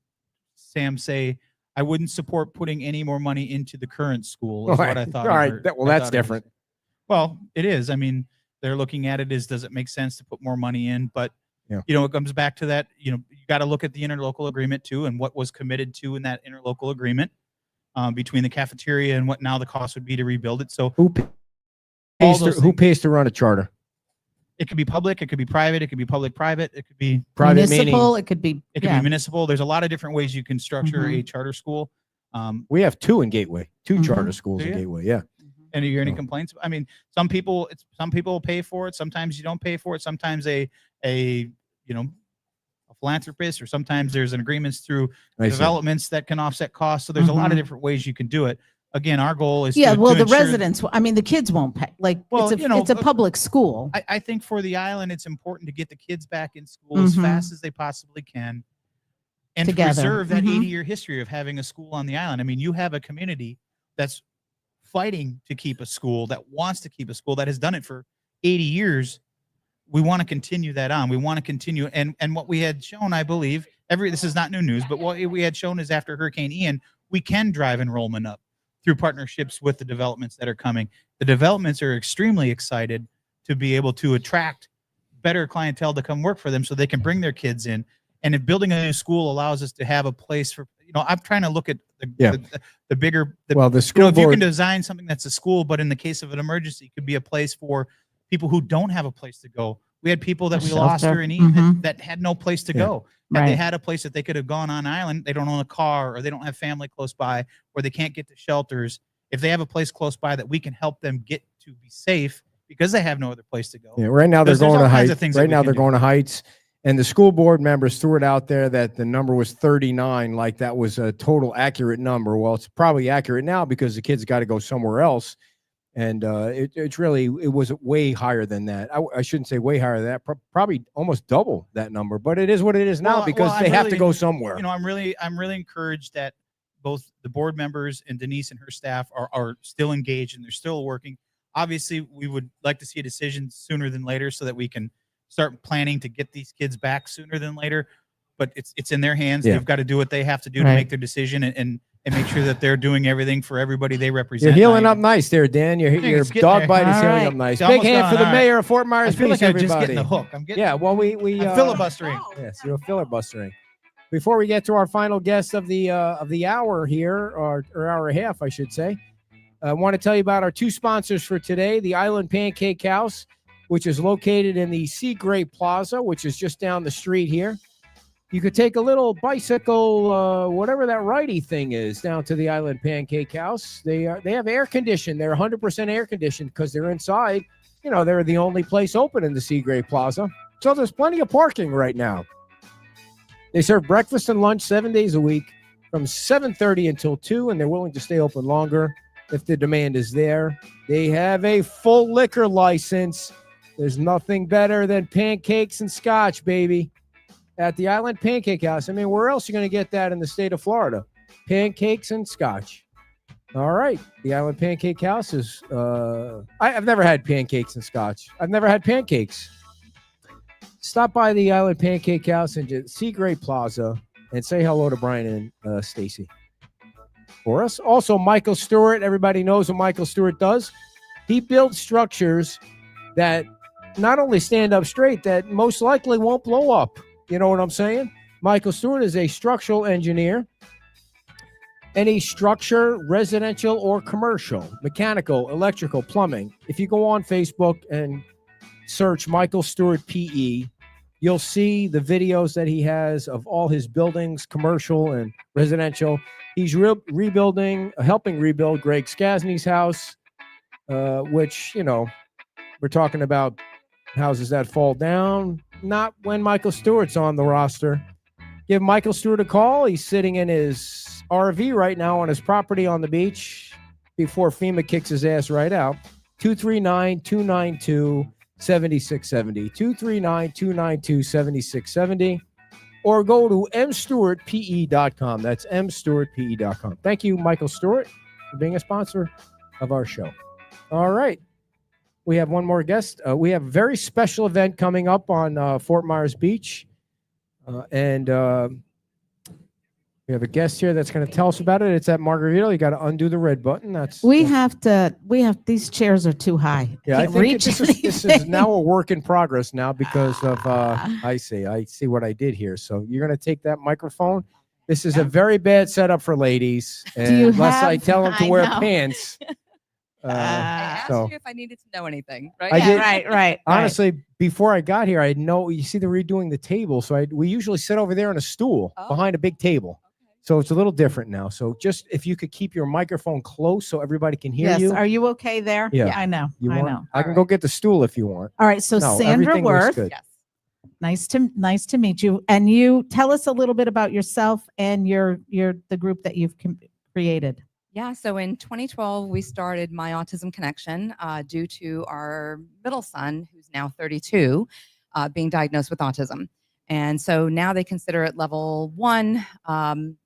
Sam say I wouldn't support putting any more money into the current school. Is All what I right. thought. All I right. heard. Well, I that's thought I heard. different. Well, it is. I mean, they're looking at it as, does it make sense to put more money in? But Yeah. it comes back to that. You got to look at the interlocal agreement too, and what was committed to in that interlocal agreement between the cafeteria and what now the cost would be to rebuild it. So Who all pays, those who things. pays to run a charter? It could be public, it could be private, it could be public-private, it could be Private municipal. meaning It could be. it could be municipal. There's a lot of different ways you can structure Mhm. a charter school. we have 2 in Gateway, 2 Mhm. charter schools Do in you? Gateway. Yeah. And you hear any Oh. complaints? I mean, some people will pay for it. Sometimes you don't pay for it. Sometimes a philanthropist, or sometimes there's an agreements through I see. developments that can offset costs. So there's a lot of Mhm. different ways you can do it. Again, our goal is Yeah. to, Well, to the ensure- residents, I mean, the kids won't pay. Like, Well, it's a public school. I think for the island, it's important to get the kids back in school as Mhm. fast as they possibly can, and Together. to preserve that Mhm. 80-year history of having a school on the island. I mean, you have a community that's fighting to keep a school, that wants to keep a school, that has done it for 80 years. We want to continue that on. We want to continue, and what we had shown, I believe, this is not new news, but what we had shown is after Hurricane Ian, we can drive enrollment up through partnerships with the developments that are coming. The developments are extremely excited to be able to attract better clientele to come work for them so they can bring their kids in. And if building a new school allows us to have a place for, I'm trying to look at the bigger. Well, the school if you board. can design something that's a school, but in the case of an emergency, it could be a place for people who don't have a place to go. We had people that A we lost shelter. during Ian that had no place to Yeah. go. Had they Right. had a place that they could have gone on island, they don't own a car, or they don't have family close by, or they can't get to shelters. If they have a place close by that we can help them get to be safe because they have no other place to go. Yeah, right now they're There's all going to kinds Heights. of things that Right we now can they're do. going to Heights, and the school board members threw it out there that the number was 39, like that was a total accurate number. Well, it's probably accurate now because the kids got to go somewhere else, and it was way higher than that. I shouldn't say way higher than that, probably almost double that number. But it is what it is now because I'm they have to really- go somewhere. You know, I'm really encouraged that both the board members and Denise and her staff are still engaged and they're still working. Obviously, we would like to see a decision sooner than later so that we can start planning to get these kids back sooner than later. But it's in their hands. Yeah. They've got to do what they have to do Right. to make their decision and make sure that they're doing everything for everybody they You're represent. healing Not up nice there, Dan. Your it's getting dog there. bite is All healing right. up nice. It's Big almost hand gone. for the All mayor of Fort I Myers feel Beach, like I'm just everybody. getting the hook. I'm getting Yeah, well, we I'm filibustering. Yes, you're filibustering. Before we get to our final guest of the hour here, or hour and a half, I should say, I want to tell you about our two sponsors for today: the Island Pancake House, which is located in the Seagrape Plaza, which is just down the street here. You could take a little bicycle, whatever that righty thing is, down to the Island Pancake House. They have air conditioned. They're 100% air conditioned because they're inside. You know, they're the only place open in the Seagrape Plaza, so there's plenty of parking right now. They serve breakfast and lunch 7 days a week from 7:30 until 2, and they're willing to stay open longer if the demand is there. They have a full liquor license. There's nothing better than pancakes and scotch, baby, at the Island Pancake House. I mean, where else are you going to get that in the state of Florida? Pancakes and scotch. All right. The Island Pancake House is, I've never had pancakes and scotch. I've never had pancakes. Stop by the Island Pancake House and Seagrape Plaza and say hello to Brian and Stacy for us. Also, Michael Stewart. Everybody knows what Michael Stewart does. He builds structures that not only stand up straight, that most likely won't blow up. You know what I'm saying? Michael Stewart is a structural engineer. Any structure, residential or commercial, mechanical, electrical, plumbing. If you go on Facebook and search Michael Stewart PE, you'll see the videos that he has of all his buildings, commercial and residential. He's helping rebuild Greg Skasny's house, which, you know, we're talking about houses that fall down, not when Michael Stewart's on the roster. Give Michael Stewart a call. He's sitting in his RV right now on his property on the beach before FEMA kicks his ass right out. 239-292-7670. 239-292-7670. Or go to mstewartpe.com. That's mstewartpe.com. Thank you, Michael Stewart, for being a sponsor of our show. All right. We have one more guest. We have a very special event coming up on Fort Myers Beach. And we have a guest here that's going to tell us about it. It's at Margaritaville. You got to undo the red button. We have these chairs are too high. Yeah, I Can't think reach this is anything. now a work in progress now because of I see what I did here. So you're going to take that microphone. This is a very bad setup for ladies, and you unless I have- tell them to I wear know. pants. I asked So you if I needed to know anything, right? I Yeah, did- right. honestly, before I got here, I know you see they're redoing the table, so we usually sit over there on a stool Oh. behind a big table. Okay. So it's a little different now. So just if you could keep your microphone close so everybody can hear Yes. you. Are you okay there? Yeah. I know. You I want? know. I can All go right. get the stool if you want. All right. So No, Sandra everything looks Worth, good. Yes. nice to meet you. And you tell us a little bit about yourself and the group that you've created. Yeah. So in 2012, we started My Autism Connection due to our middle son, who's now 32, being diagnosed with autism. And so now they consider it level 1 on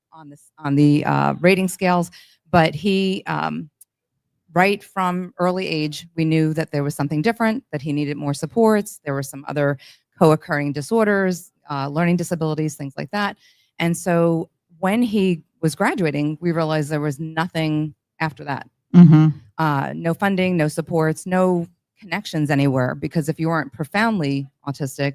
the rating scales. But he, right from early age, we knew that there was something different, that he needed more supports. There were some other co-occurring disorders, learning disabilities, things like that. And so when he was graduating, we realized there was nothing after that. Mm-hmm. No funding, no supports, no connections anywhere. Because if you weren't profoundly autistic,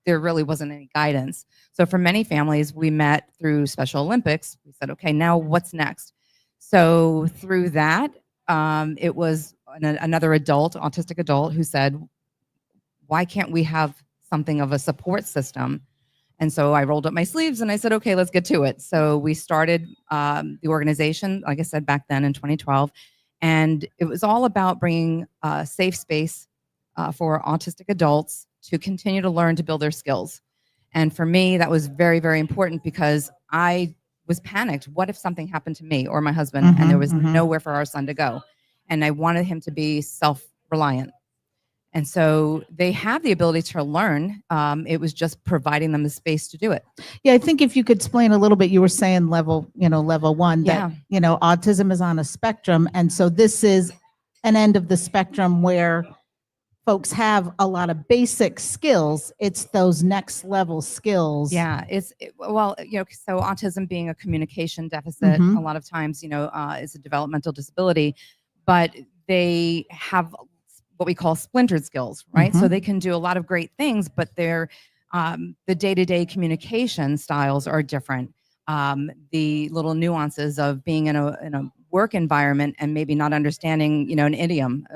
there really wasn't any guidance. So for many families, we met through Special Olympics. We said, okay, now what's next? So through that, it was another adult, autistic adult, who said, why can't we have something of a support system? And so I rolled up my sleeves and I said, okay, let's get to it. So we started the organization, like I said, back then in 2012. And it was all about bringing a safe space for autistic adults to continue to learn to build their skills. And for me, that was very, very important because I was panicked. What if something happened to me or my husband and there was nowhere for our son to go? And I wanted him to be self-reliant. And so they have the ability to learn. It was just providing them the space to do it. Yeah, I think if you could explain a little bit, you were saying level 1, that, autism is on a spectrum. And so this is an end of the spectrum where folks have a lot of basic skills. It's those next level skills. Yeah, so autism being a communication deficit, a lot of times, is a developmental disability, but they have what we call splintered skills, right? So they can do a lot of great things, but their the day-to-day communication styles are different. The little nuances of being in a work environment and maybe not understanding, an idiom,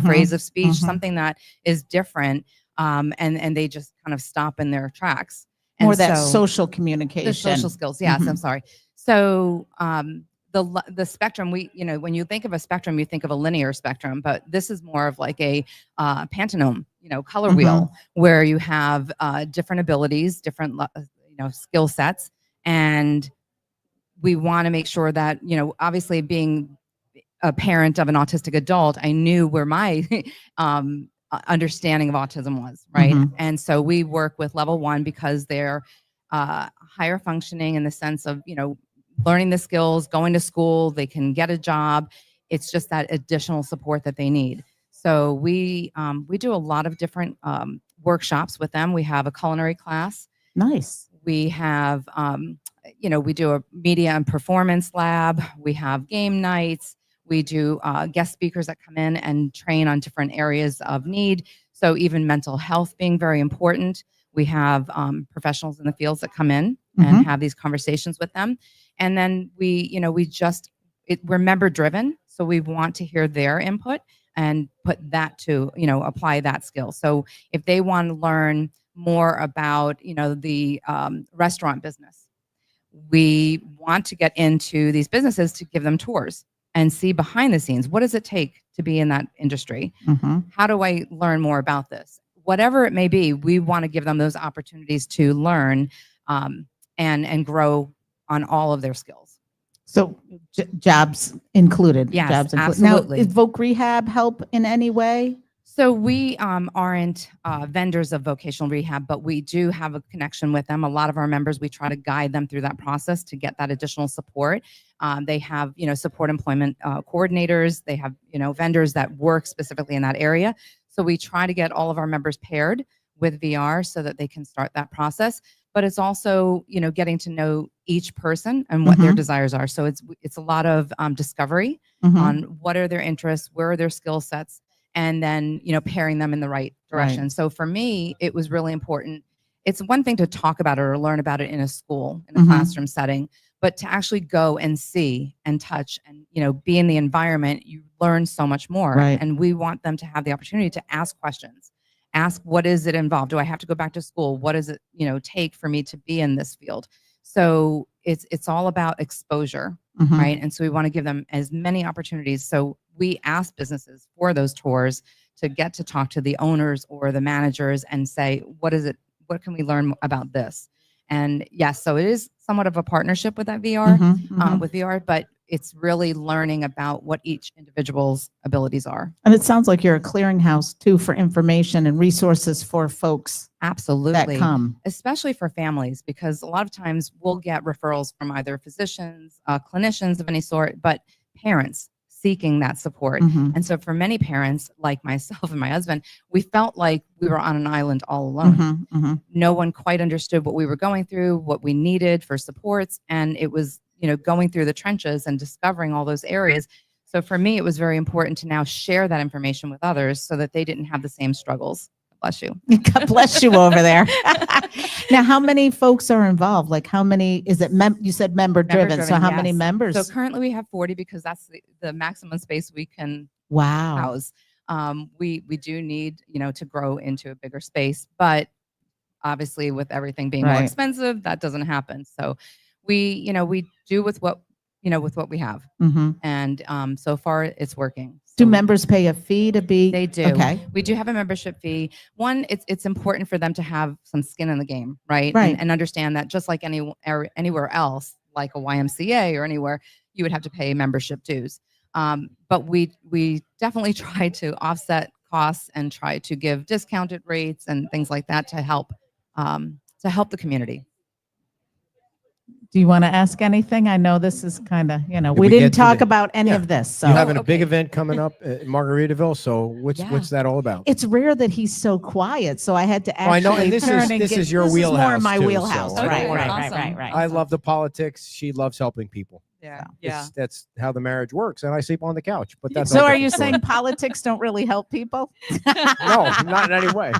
phrase of speech, something that is different, and they just kind of stop in their tracks. And More that social communication. The social skills, yes, I'm sorry. So the spectrum, when you think of a spectrum, you think of a linear spectrum, but this is more of like a pantone, color wheel, where you have different abilities, different skill sets, and we want to make sure that, obviously being a parent of an autistic adult, I knew where my understanding of autism was, right? And so we work with level 1 because they're higher functioning in the sense of, learning the skills, going to school, they can get a job. It's just that additional support that they need. So we do a lot of different workshops with them. We have a culinary class. Nice. We have, we do a media and performance lab. We have game nights. We do guest speakers that come in and train on different areas of need. So even mental health being very important. We have professionals in the fields that come in and have these conversations with them. And then we're member driven. So we want to hear their input and put that to, apply that skill. So if they want to learn more about, the restaurant business, we want to get into these businesses to give them tours and see behind the scenes. What does it take to be in that industry? How do I learn more about this? Whatever it may be, we want to give them those opportunities to learn and grow on all of their skills. So jobs included. Yes, jobs absolutely. Now, is Voc Rehab help in any way? So we aren't vendors of vocational rehab, but we do have a connection with them. A lot of our members, we try to guide them through that process to get that additional support. They have, support employment coordinators. They have, vendors that work specifically in that area. So we try to get all of our members paired with VR so that they can start that process. But it's also, getting to know each person and what their desires are. So it's a lot of discovery on what are their interests, where are their skill sets, and then, pairing them in the right direction. Right. So for me, it was really important. It's one thing to talk about it or learn about it in a school, in a classroom setting, but to actually go and see and touch and, be in the environment, you learn so much more. Right. And we want them to have the opportunity to ask questions. Ask, what is it involved? Do I have to go back to school? What does it, take for me to be in this field? So it's all about exposure, right? And so we want to give them as many opportunities. So we ask businesses for those tours to get to talk to the owners or the managers and say, what is it? What can we learn about this? And yes, so it is somewhat of a partnership with that VR, with VR, but it's really learning about what each individual's abilities are. And it sounds like you're a clearinghouse too for information and resources for folks. Absolutely. That come. Especially for families, because a lot of times we'll get referrals from either physicians, clinicians of any sort, but parents seeking that support. And so for many parents, like myself and my husband, we felt like we were on an island all alone. No one quite understood what we were going through, what we needed for supports. And it was, going through the trenches and discovering all those areas. So for me, it was very important to now share that information with others so that they didn't have the same struggles Bless you. God bless you over there. Now, how many folks are involved? Like how many, is it, you said member driven. So how many yes. members? So currently we have 40 because that's the maximum space we can Wow. house. We do need, to grow into a bigger space, but obviously with everything being more Right. expensive, that doesn't happen. So we do with what we have. Mhm. And so far it's working. Do So members pay a fee to be? They do. Okay. We do have a membership fee. One, it's important for them to have some skin in the game, right? Right. And understand that just like anywhere else, like a YMCA or anywhere, you would have to pay membership dues. But we definitely try to offset costs and try to give discounted rates and things like that to help the community. Do you want to ask anything? I know this is kind of, we we didn't get to talk the- about any Yeah. of this. So You're having a okay. big event coming up in Margaritaville. So what's Yeah. what's that all about? it's rare that he's so quiet. So I had to Oh, I actually know, and this turn is- and this get- is your this wheelhouse, more in my too, wheelhouse. so I Right, don't right, wanna- right, right, Awesome. right. I love the politics. She loves helping people. Yeah. That's how the marriage works. And I sleep on the couch. But that's So a are different you story. saying politics don't really help people? No, not in any way.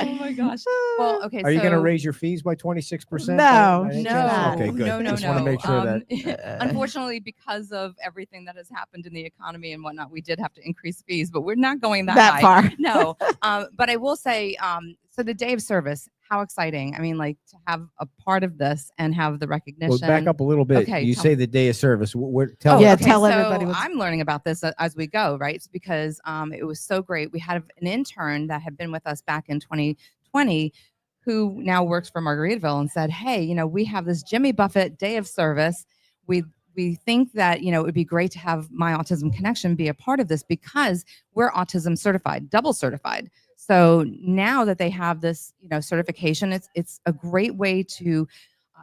Oh my gosh. Well, okay. Are you going to so- raise your fees by 26%? No, by any No, chance? Okay, good. no, Just want to make sure that. Unfortunately, because of everything that has happened in the economy and whatnot, we did have to increase fees, but we're not going that That high. far. No. But I will say, so the day of service, how exciting. I mean, like to have a part of this and have the recognition. Well, back up a little bit. Okay, You tell say me. the day of service. Tell Yeah, us. tell everybody what's- I'm learning about this as we go, right? It's because it was so great. We had an intern that had been with us back in 2020 who now works for Margaritaville and said, hey, we have this Jimmy Buffett day of service. We think that, it would be great to have My Autism Connection be a part of this because we're autism certified, double certified. So now that they have this, certification, it's a great way to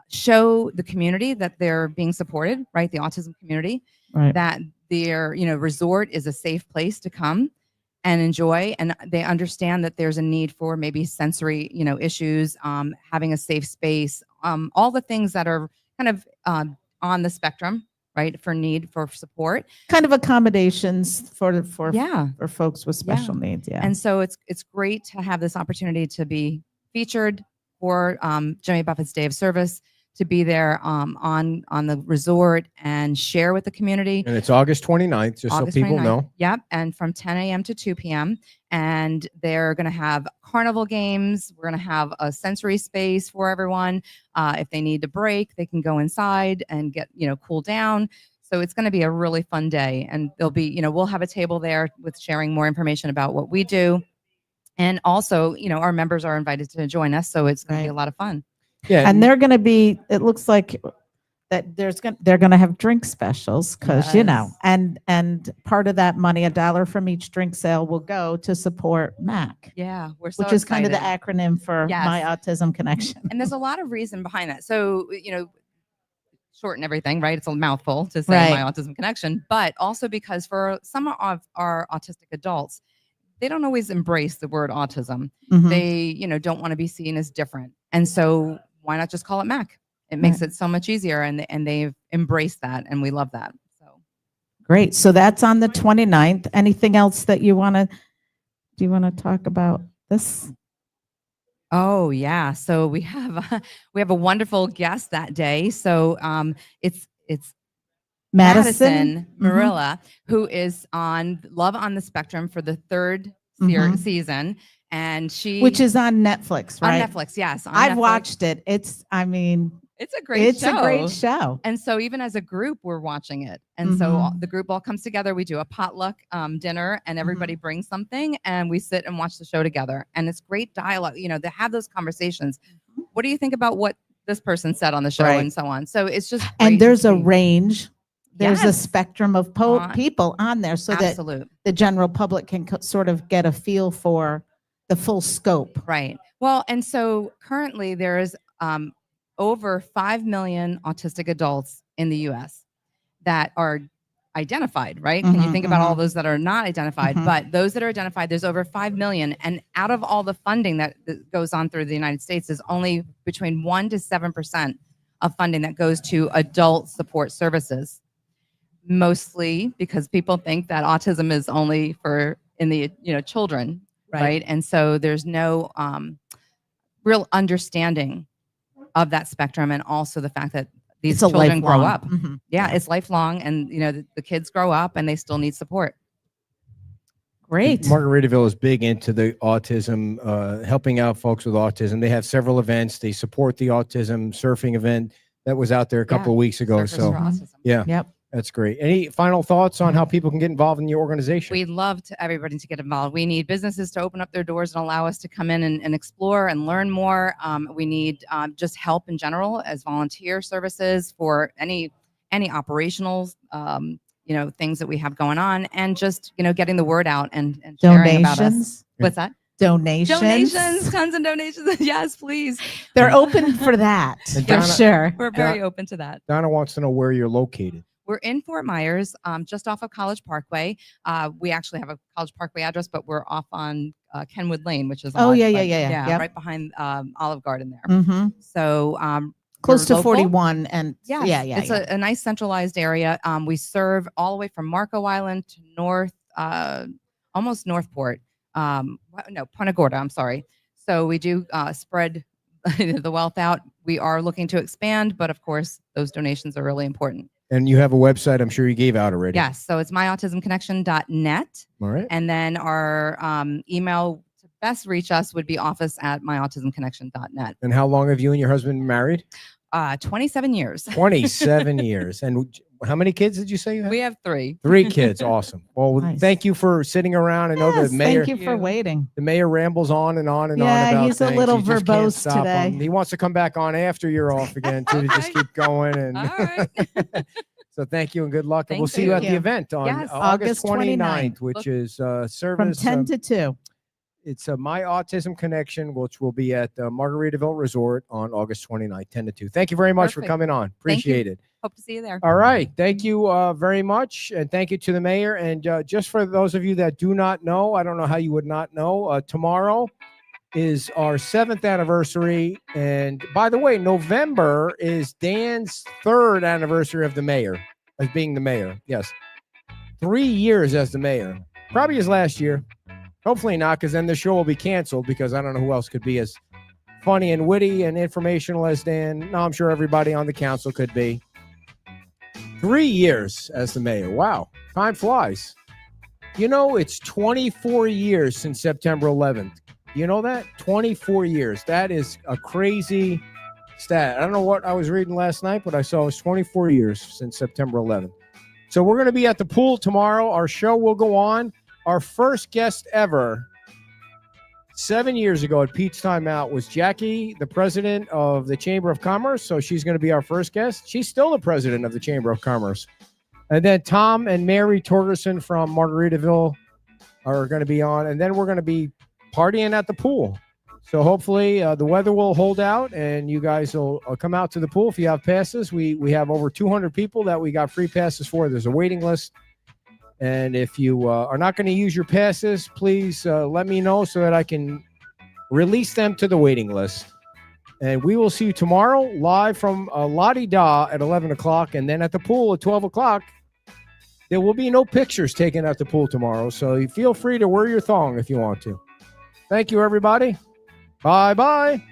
show the community that they're being supported, right? The autism community, Right. that their, resort is a safe place to come and enjoy. And they understand that there's a need for maybe sensory, issues, having a safe space, all the things that are kind of on the spectrum, right? For need for support. Kind of accommodations for Yeah. for folks with special needs. Yeah. And so it's great to have this opportunity to be featured for Jimmy Buffett's Day of Service, to be there on the resort and share with the community. And it's August 29th, just August so people 29th. know. Yep. And from 10 a.m. to 2 p.m. And they're going to have carnival games. We're going to have a sensory space for everyone. If they need a break, they can go inside and get, cool down. So it's going to be a really fun day. And there'll be, we'll have a table there with sharing more information about what we do. And also, our members are invited to join us. So it's going to be a lot of fun. Yeah. And they're going to be, it looks like that they're going to have drink specials because, Yes. and part of that money, $1 from each drink sale will go to support MAC, Yeah. We're so which is kind of the excited. acronym for Yes. My Autism Connection. And there's a lot of reason behind that. So, shorten everything, right? It's a mouthful to say Right. My Autism Connection, but also because for some of our autistic adults, they don't always embrace the word autism. Mhm. They, don't want to be seen as different. And so why not just call it MAC? It makes it so much easier, and they've embraced that, and we love that. So Great. So that's on the 29th. Anything else that do you want to talk about this? oh yeah, so we have a wonderful guest that day. So it's Madison Mhm. Marilla, who is on Love on the Spectrum for the third Mhm. season, and she Which is on Netflix, on right? Netflix. Yes, on I've Netflix. watched it. It's a great show. And so even as a group, we're watching it. And so Mhm. the group all comes together. We do a potluck dinner and everybody brings something and we sit and watch the show together. And it's great dialogue, to have those conversations. What do you think about what this person said on the show Right. and so on? So it's just great And to there's a see. range. There's a Yes. spectrum of people on there so that Absolute. the general public can sort of get a feel for the full scope. Right. Well, and so currently there is over 5 million autistic adults in the US that are identified, right? Can you Mhm, think about all mhm. those that are not identified? Mhm. But those that are identified, there's over 5 million. And out of all the funding that goes on through the United States is only between 1% to 7% of funding that goes to adult support services. Mostly because people think that autism is only for in the children. right? And so there's no real understanding of that spectrum, and also the fact that these It's a children grow lifelong. up. Mhm. Yeah, it's lifelong, and the kids grow up and they still need support. Great. Margaritaville is big into the autism, helping out folks with autism. They have several events. They support the autism surfing event that was out there a couple of weeks ago. Surfers So for Autism. yeah, Yep. that's great. Any final thoughts on how people can get involved in your organization? We'd love to everybody to get involved. We need businesses to open up their doors and allow us to come in and explore and learn more. We need just help in general as volunteer services for any operational things that we have going on, and just getting the word out and sharing about us. Donations. What's that? Donations. Tons of donations. Yes, please. They're open for that. And For Donna- sure. We're very open to that. Donna wants to know where you're located. We're in Fort Myers, just off of College Parkway. We actually have a College Parkway address, but we're off on Kenwood Lane, which is Oh, odd, yeah, but yeah. right behind Olive Garden there. Mm-hmm. So Close we're to local. 41 and Yes, yeah. It's a nice centralized area. We serve all the way from Marco Island to north, almost Northport. Punta Gorda. I'm sorry. So we do spread the wealth out. We are looking to expand, but of course, those donations are really important. And you have a website I'm sure you gave out already. Yes. So it's myautismconnection.net. All right. And then our email to best reach us would be office@myautismconnection.net. And how long have you and your husband been married? 27 years. 27 years. And how many kids did you say you have? We have 3. 3 kids. Awesome. Well, Nice. thank you for sitting around. I know Yes, the mayor. thank you for waiting. The mayor rambles on and on and on Yeah, about he's a things. little You just can't verbose stop today. him. He wants to come back on after you're off again too, to just Okay. keep going. And All right. so thank you and good luck. And Thank we'll see you at you. the event on Yes. August August 29th, which Look- is From service. 10 to 2. It's a My Autism Connection, which will be at Margaritaville Resort on August 29th, 10 to 2. Thank you very much for Perfect. coming on. Thank you. Appreciate it. Hope to see you there. All right. Thank you very much. And thank you to the mayor. And just for those of you that do not know, I don't know how you would not know, tomorrow is our 7th anniversary. And by the way, November is Dan's 3rd anniversary of the mayor, as being the mayor. Yes. 3 years as the mayor. Probably his last year. Hopefully not, because then the show will be canceled, because I don't know who else could be as funny and witty and informational as Dan. No, I'm sure everybody on the council could be. 3 years as the mayor. Wow. Time flies. You know, it's 24 years since September 11th. You know that? 24 years. That is a crazy stat. I don't know what I was reading last night, but I saw it was 24 years since September 11th. So we're going to be at the pool tomorrow. Our show will go on. Our first guest ever 7 years ago at Pete's Time Out was Jackie, the president of the Chamber of Commerce. So she's going to be our first guest. She's still the president of the Chamber of Commerce. And then Tom and Mary Torgerson from Margaritaville are going to be on. And then we're going to be partying at the pool. So hopefully the weather will hold out and you guys will come out to the pool if you have passes. We have over 200 people that we got free passes for. There's a waiting list. And if you are not going to use your passes, please let me know so that I can release them to the waiting list. And we will see you tomorrow live from La-Di Da at 11 o'clock. And then at the pool at 12 o'clock, there will be no pictures taken at the pool tomorrow. So you feel free to wear your thong if you want to. Thank you, everybody. Bye-bye.